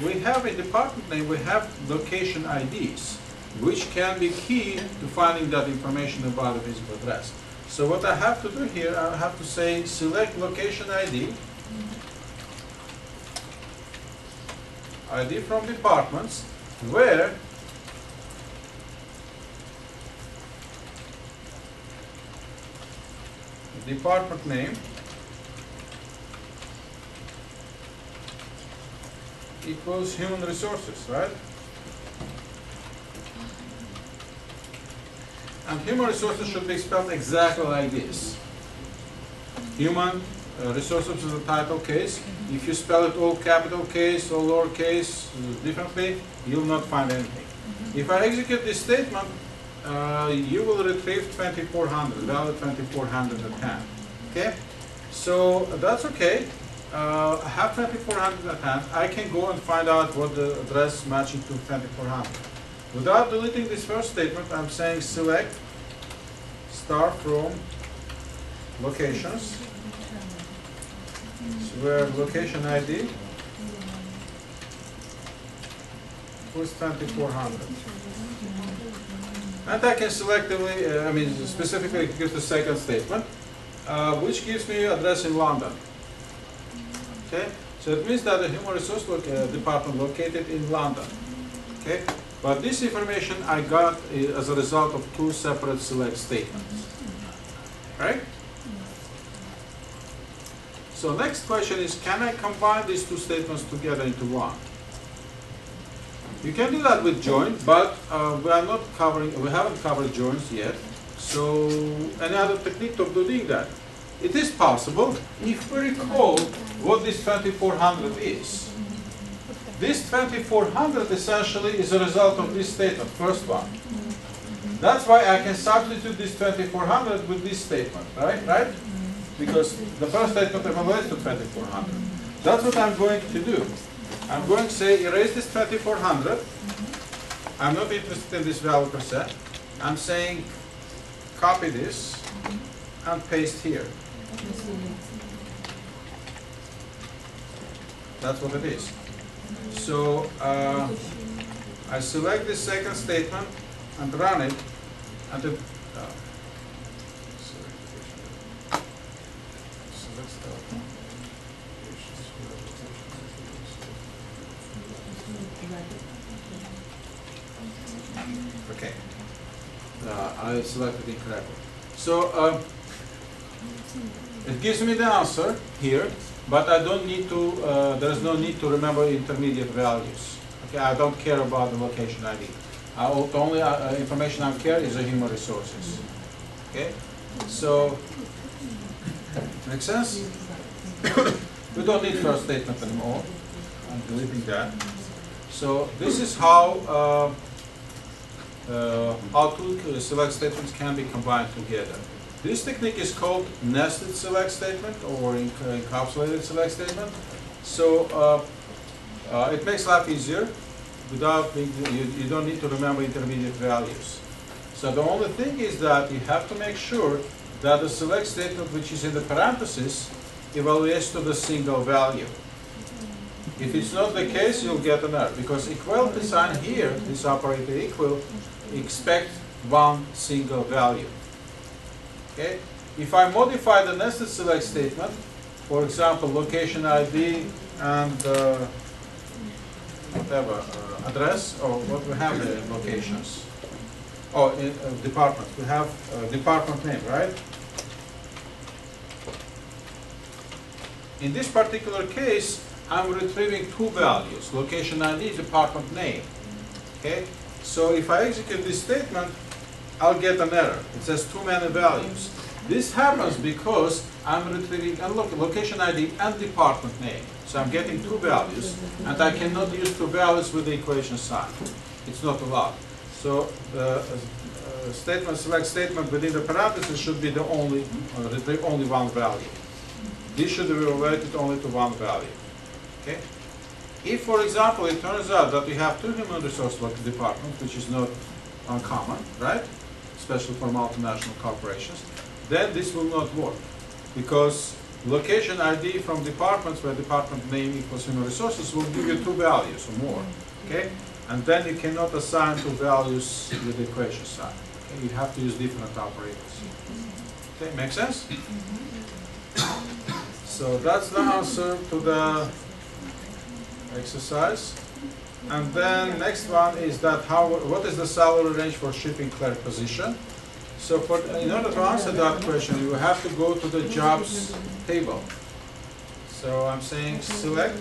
we have a department name, we have location IDs, which can be key to finding that information about the physical address. So what I have to do here, I have to say select location ID, ID from departments, where the department name equals human resources, right? And human resources should be spelled exactly like this. Human resources is a title case. If you spell it all capital case or lowercase differently, you will not find anything. If I execute this statement, you will retrieve 2400, value 2410. Okay? So that's okay. I have 2400 at hand. I can go and find out what the address matching to 2400. Without deleting this first statement, I'm saying select, start from locations, so where location ID was 2400. And I can selectively, specifically give the second statement, which gives me address in London. Okay, so it means that the human resource department located in London. Okay, but this information I got as a result of two separate select statements. Right? So next question is, can I combine these two statements together into one? You can do that with join, but we haven't covered joins yet. So any other technique of doing that? It is possible if we recall what this 2400 is. This 2400 essentially is a result of this statement, first one. That's why I can substitute this 2400 with this statement, right? Because the first statement evaluates to 2400. That's what I'm going to do. I'm going to say erase this 2400. I'm not interested in this value per se. I'm saying copy this and paste here. That's what it is. So I select this second statement and run it, and then okay. I selected incorrectly. So it gives me the answer here, but I don't need to, there's no need to remember intermediate values. Okay, I don't care about the location ID. The only information I care is the human resources. Okay, so, make sense? We don't need first statement anymore. I'm deleting that. So this is how two select statements can be combined together. This technique is called nested select statement or encapsulated select statement. So it makes life easier without you don't need to remember intermediate values. So the only thing is that you have to make sure that the select statement which is in the parentheses evaluates to the single value. If it's not the case, you'll get an error because equality sign here, this operator equal, expect one single value. Okay? If I modify the nested select statement, for example, location ID and whatever, address, or what we have there in locations. Oh, in department. We have department name, right? In this particular case, I'm retrieving two values, location ID, department name. Okay? So if I execute this statement, I'll get an error. It says too many values. This happens because I'm retrieving location ID and department name. So I'm getting two values, and I cannot use two values with the equation sign. It's not allowed. So the select statement within the parentheses should be the retrieve only one value. This should be related only to one value. Okay? If, for example, it turns out that we have two human resource departments, which is not uncommon, right? Especially for multinational corporations, then this will not work because location ID from departments where department name equals human resources will give you two values or more. Okay? And then you cannot assign two values with the equation sign. Okay? You have to use different operators. Okay, make sense? So that's the answer to the exercise. And then next one is that what is the salary range for shipping clerk position? So in order to answer that question, you have to go to the jobs table. So I'm saying select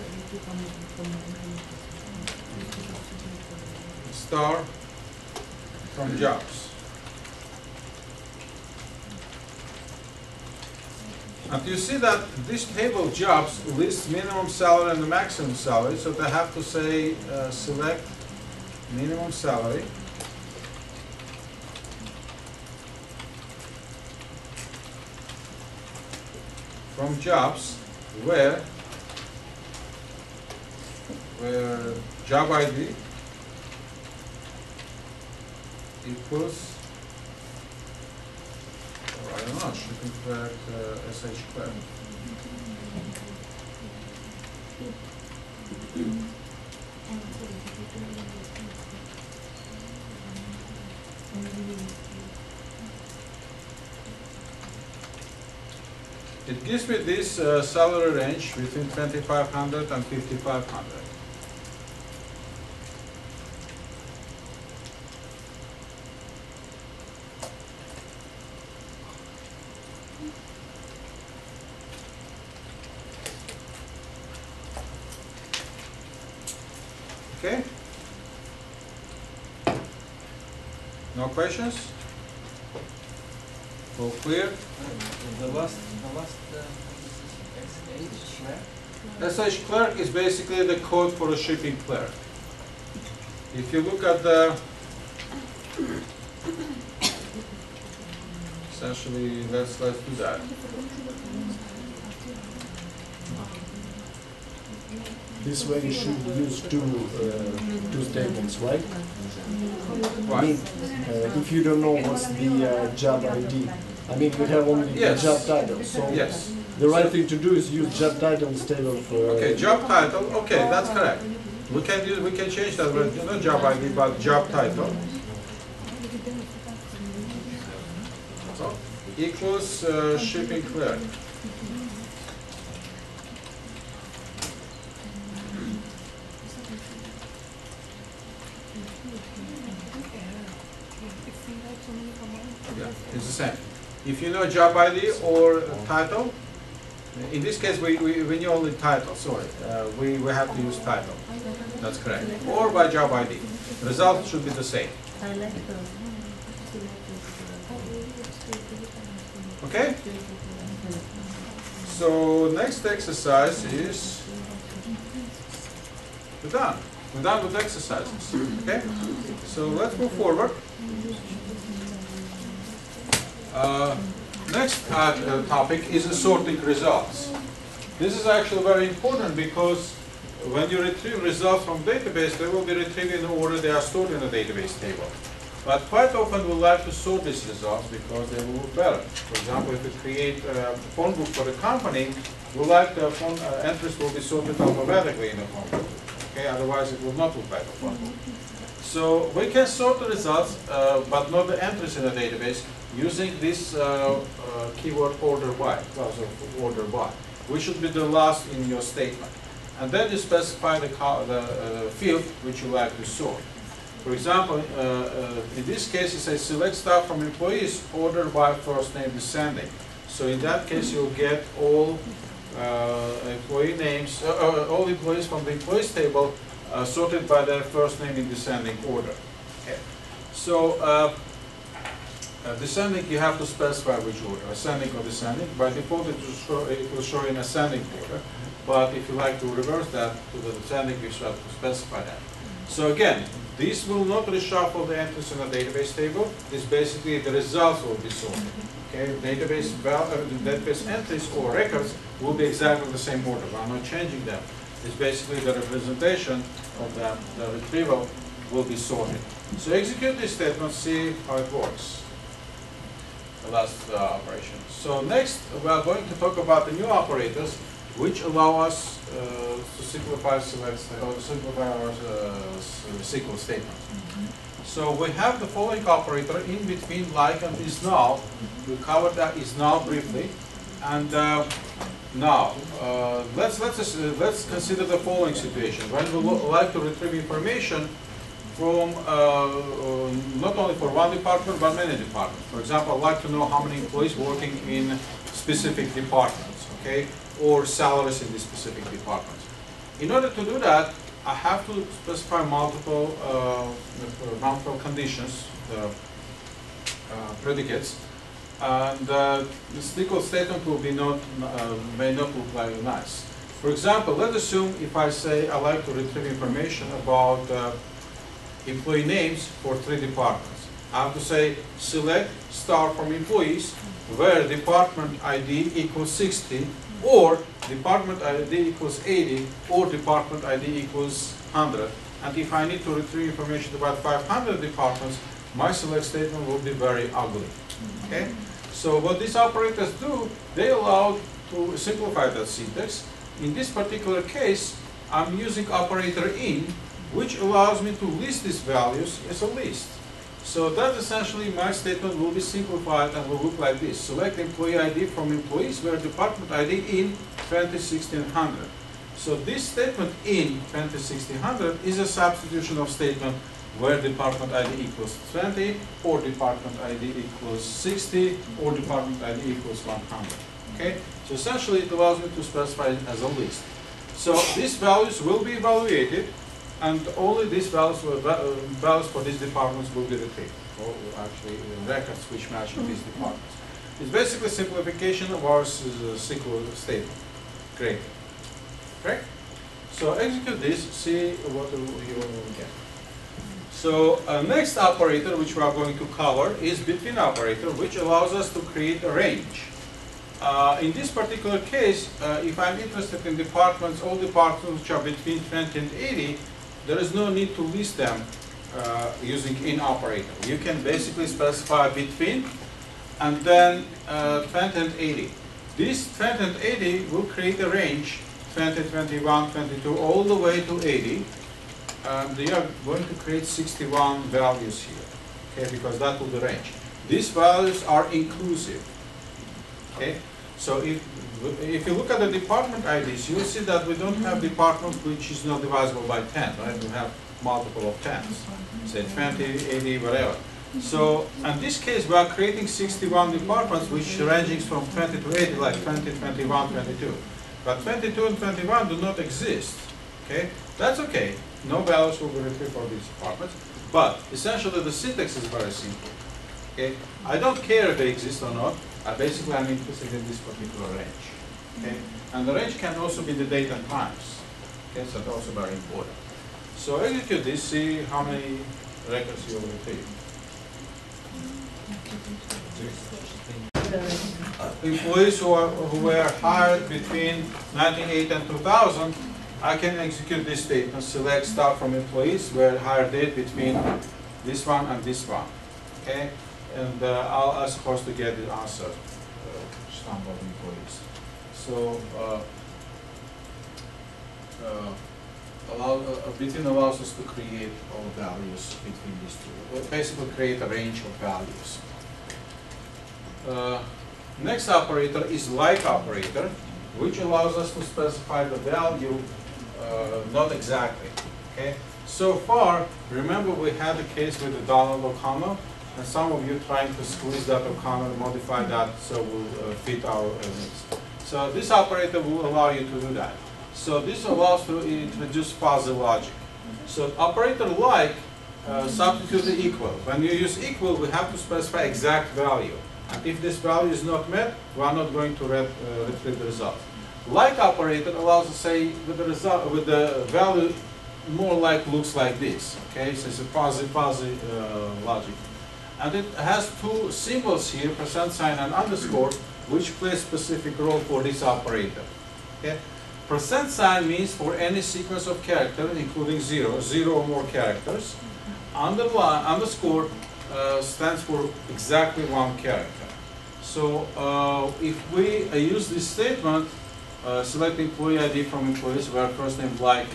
star from jobs. And you see that this table jobs lists minimum salary and the maximum salary, so they have to say select minimum salary from jobs where job ID equals, I don't know, shipping clerk, SH clerk. It gives me this salary range between 2,500 and 5,500. Okay? No questions? All clear? The last SH clerk is basically the code for a shipping clerk. If you look at the, essentially, let's do that. this way you should use two statements, right? I Right. mean, if you don't know what's the job ID, I mean, you have only Yes. the job title. So Yes. the right thing to do is use job title instead of. Okay, job title. Okay, that's correct. We can change that with not job ID but job title. So equals shipping clerk. Yeah, it's the same. If you know job ID or title, in this case we know only title, sorry. We have to use title. That's correct. Or by job ID. The result should be the same. Okay? So next exercise is we're done. We're done with exercises. Okay? So let's move forward. Next topic is sorting results. This is actually very important because when you retrieve results from database, they will be retrieved in the order they are stored in the database table. But quite often we like to sort these results because they will look better. For example, if we create a phone book for the company, we like the phone entries will be sorted alphabetically in the phone book. Okay, otherwise it will not look like a phone book. So we can sort the results, but not the entries in the database, using this keyword order by, clause of order by, which should be the last in your statement. And then you specify the field which you like to sort. For example, in this case, it says select staff from employees ordered by first name descending. So in that case, you'll get all employee names, all employees from the employees table sorted by their first name in descending order. Okay. So descending, you have to specify which order, ascending or descending. By default, it will show in ascending order. But if you like to reverse that to the descending, you should have to specify that. So again, this will not reshuffle the entries in the database table. This basically the results will be sorted. Okay, database entries or records will be exactly the same order. I'm not changing them. It's basically the representation of the retrieval will be sorted. So execute this statement, see how it works. The last operation. So next, we are going to talk about the new operators, which allow us to simplify our SQL statement. So we have the following operator in between like and is null. We covered that is null briefly, and now let's consider the following situation when we like to retrieve information from not only for one department but many departments. For example, I'd like to know how many employees working in specific departments, okay, or salaries in these specific departments. In order to do that, I have to specify multiple conditions, predicates, and the SQL statement will be may not look very nice. For example, let's assume if I say I like to retrieve information about employee names for 3 departments. I have to say select star from employees where department ID equals 60 or department ID equals 80 or department ID equals 100. And if I need to retrieve information about 500 departments, my select statement will be very ugly. Okay? So what these operators do, they allow to simplify that syntax. In this particular case, I'm using operator in, which allows me to list these values as a list. So that essentially my statement will be simplified and will look like this. Select employee ID from employees where department ID in 201600. So this statement in 201600 is a substitution of statement where department ID equals 20 or department ID equals 60 or department ID equals 100. Okay? So essentially it allows me to specify it as a list. So these values will be evaluated, and only these values for these departments will be retrieved, or actually records which match these departments. It's basically simplification of our SQL statement. Great. Correct? So execute this, see what you will get. So next operator which we are going to cover is between operator, which allows us to create a range. in this particular case, if I'm interested in departments, all departments which are between 20 and 80, there is no need to list them using in operator. You can basically specify between and then 20 and 80. This 20 and 80 will create a range, 20, 21, 22, all the way to 80. They are going to create 61 values here, okay, because that will be the range. These values are inclusive, okay. So if you look at the department IDs, you'll see that we don't have department which is not divisible by 10, right? We have multiple of 10s, say 20, 80, whatever. So in this case, we are creating 61 departments which ranging from 20 to 80, like 20, 21, 22. But 22 and 21 do not exist, okay? That's okay. No values will be retrieved for these departments. But essentially, the syntax is very simple, okay? I don't care if they exist or not. Basically, I'm interested in this particular range, okay? And the range can also be the date and times, okay? So that's also very important. So execute this, see how many records you will retrieve. Employees who were hired between 1980 and 2000, I can execute this statement, select start from employees, where hire date between this one and this one, okay? And I'm supposed to get the answer, stamp of employees. So between allows us to create all values between these two. We'll basically create a range of values. Next operator is like operator, which allows us to specify the value not exactly, okay? So far, remember we had a case with the dollar comma, and some of you trying to squeeze that comma and modify that so will fit our needs. So this operator will allow you to do that. So this allows to introduce fuzzy logic. So operator like substitute the equal. When you use equal, we have to specify exact value. And if this value is not met, we are not going to retrieve the result. Like operator allows to say with the result, with the value more like looks like this. Okay, so it's a fuzzy logic, and it has two symbols here, %sign and underscore, which play a specific role for this operator. Okay, %sign means for any sequence of characters, including zero or more characters. Underscore stands for exactly one character. So if we use this statement, select employee ID from employees where first name like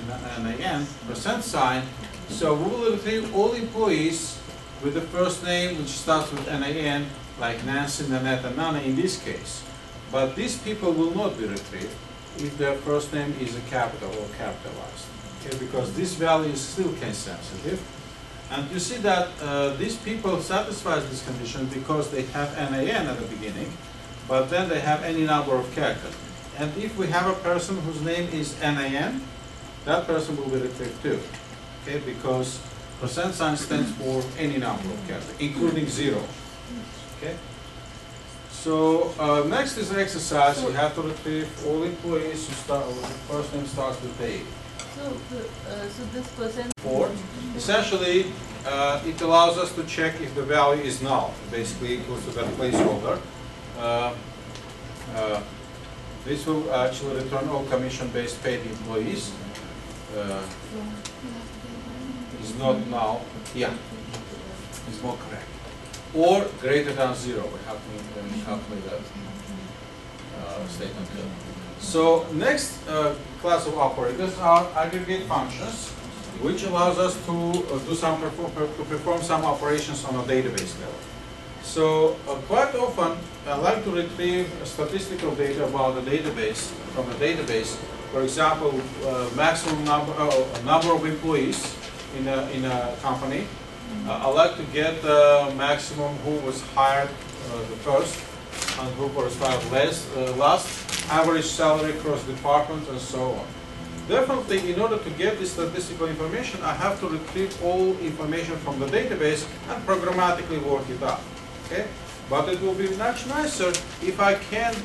NAN, %sign, so we will retrieve all employees with the first name which starts with NAN, like Nancy, Nanette, and Nana in this case. But these people will not be retrieved if their first name is a capital or capitalized, okay, because this value is still case sensitive. And you see that these people satisfy this condition because they have NAN at the beginning, but then they have any number of characters. And if we have a person whose name is NAN, that person will be retrieved too, okay, because %sign stands for any number of characters, including zero, okay. So next is an exercise. You have to retrieve all employees who start, the first name starts with A. So this percent. Essentially, it allows us to check if the value is null, basically equal to that placeholder. This will actually return all commission-based paid employees. Is not null. Yeah, is more correct. Or greater than 0. We have to calculate that statement too. So next class of operators are aggregate functions, which allows us to perform some operations on a database level. So quite often I like to retrieve statistical data about the database from the database. For example, maximum number of employees in a company. I like to get the maximum who was hired the first and who was hired last, average salary across departments, and so on. Definitely, in order to get this statistical information, I have to retrieve all information from the database and programmatically work it out. Okay? But it will be much nicer if I can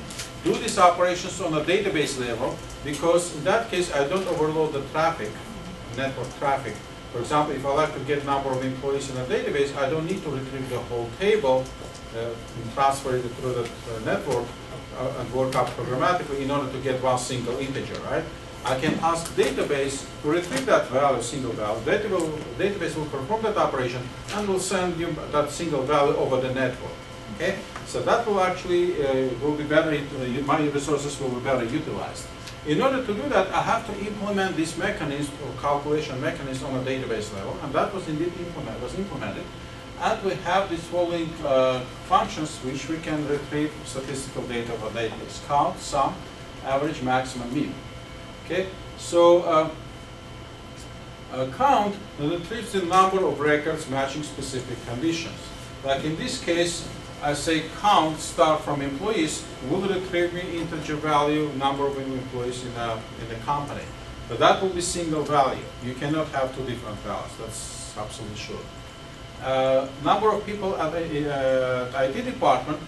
do these operations on a database level, because in that case I don't overload the traffic, network traffic. For example, if I like to get number of employees in a database, I don't need to retrieve the whole table and transfer it through the network. and work up programmatically in order to get one single integer, right? I can ask database to retrieve that value, single value. Database will perform that operation and will send you that single value over the network. Okay, so that will actually will be better. My resources will be better utilized. In order to do that, I have to implement this mechanism or calculation mechanism on a database level, and that was indeed implemented. And we have these following functions which we can retrieve statistical data of a database: count, sum, average, maximum, mean. Okay, so count retrieves the number of records matching specific conditions. Like in this case, I say count start from employees will retrieve me integer value number of employees in the company. But that will be single value. You cannot have two different values. That's absolutely sure. Number of people at the IT department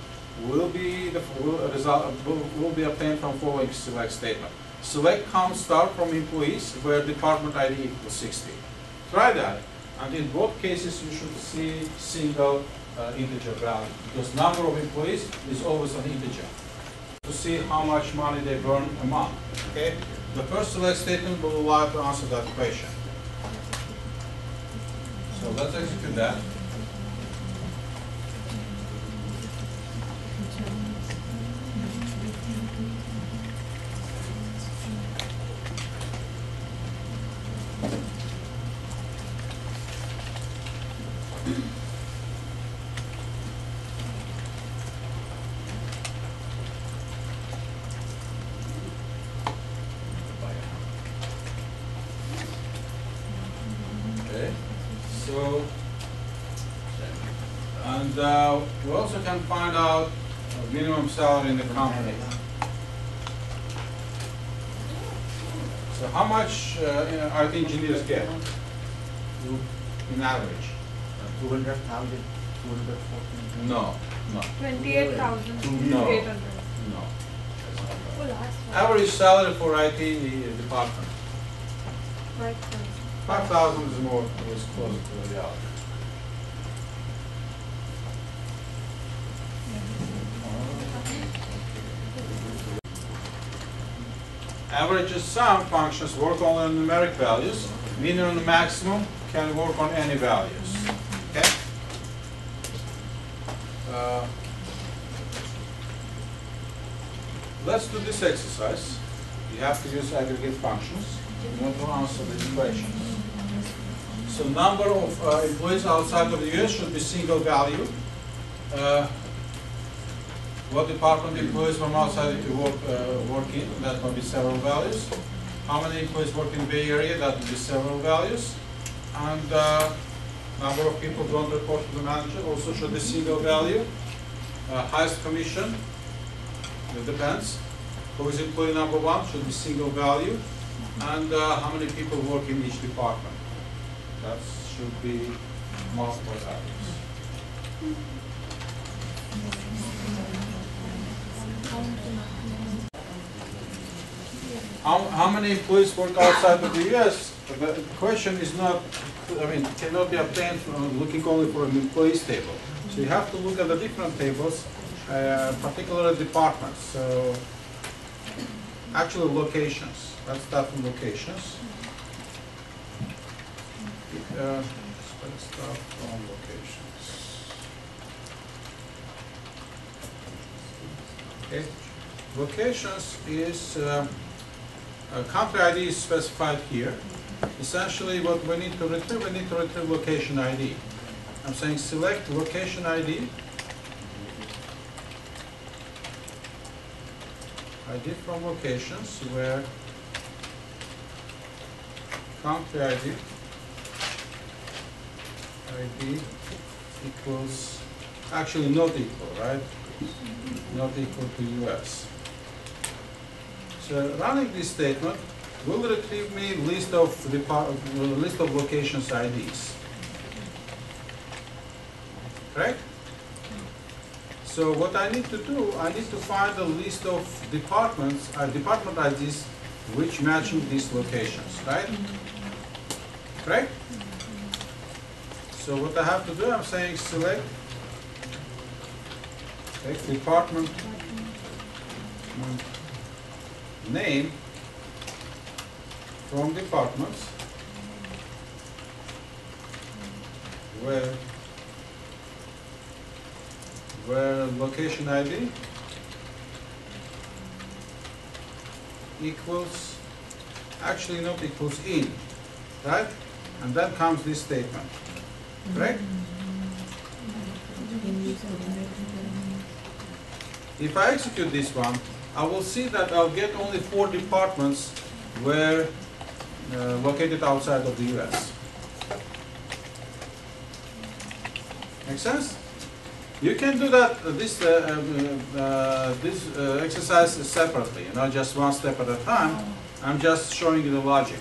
will be obtained from following select statement. Select count start from employees where department ID equals 60. Try that, and in both cases you should see single integer value, because number of employees is always an integer. To see how much money they burn a month. Okay, the first select statement will allow to answer that question. So let's execute that. So, and we also can find out minimum salary in the company. So how much IT engineers get in average? 200,000, 214. No, no, 28,800. no. Oh, last one. Average salary for IT department. 5,000. 5,000 is more, is closer to the reality. Averages sum functions work only on numeric values. Minimum and maximum can work on any values. Okay? Let's do this exercise. You have to use aggregate functions in order to answer the equations. So number of employees outside of the US should be single value. What department employees from outside work in, that will be several values. How many employees work in the Bay Area, that will be several values. And number of people don't report to the manager also should be single value. Highest commission, it depends. Who is employee number one should be single value. And how many people work in each department. That should be multiple values. How many employees work outside of the US? The question is not, cannot be obtained from looking only for an employees table. So you have to look at the different tables, particular departments. So actually locations. Let's start from locations. Let's start from locations. Okay. Locations is country ID is specified here. Essentially, what we need to retrieve location ID. I'm saying select location ID. ID from locations where country ID equals, actually not equal, right? Not equal to US. So running this statement will retrieve me list of locations IDs. Correct? So what I need to do, I need to find a list of departments, department IDs which matching these locations, right? Correct? So what I have to do, I'm saying select department department name from departments where location ID equals, actually not equals in, right? And then comes this statement, right? If I execute this one, I will see that I'll get only 4 departments were located outside of the US. Make sense? You can do that this exercise separately, just one step at a time. I'm just showing you the logic.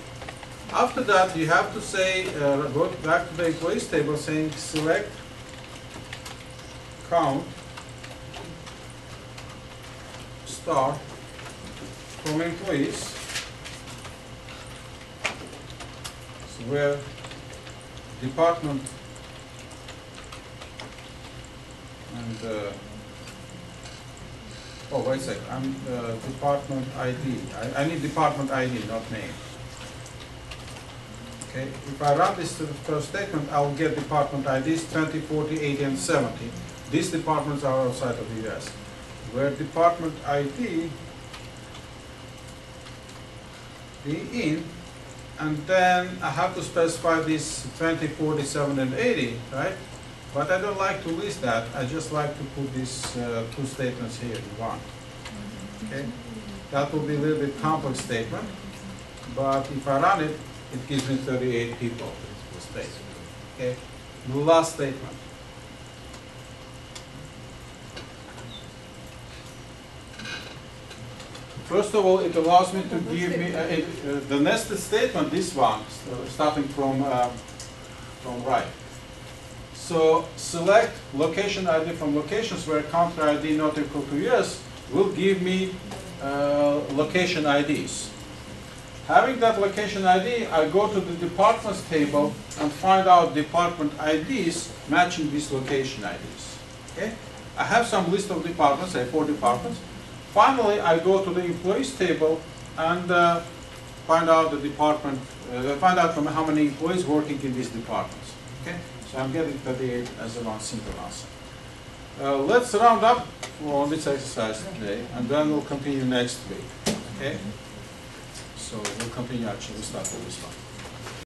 After that, you have to say, go back to the employees table, saying select count star from employees, so where department and oh, wait a second, I'm department ID. I need department ID, not name. Okay, if I run this to the first statement, I'll get department IDs 20, 40, 80, and 70. These departments are outside of the US. Where department ID be in, and then I have to specify these 20, 40, 70, and 80, right? But I don't like to list that. I just like to put these 2 statements here in one. Okay, that will be a little bit complex statement, but if I run it, it gives me 38 people in space. Okay, the last statement. First of all, it allows me to give me the nested statement. This one, starting from right. So select location ID from locations where country ID not equal to US will give me location IDs. Having that location ID, I go to the departments table and find out department IDs matching these location IDs. Okay? I have some list of departments, say 4 departments. Finally, I go to the employees table and find out the department, find out from how many employees working in these departments. Okay? So I'm getting 38 as a one simple answer. Let's round up on this exercise today, and then we'll continue next week. Okay? So we'll continue actually, start with this one.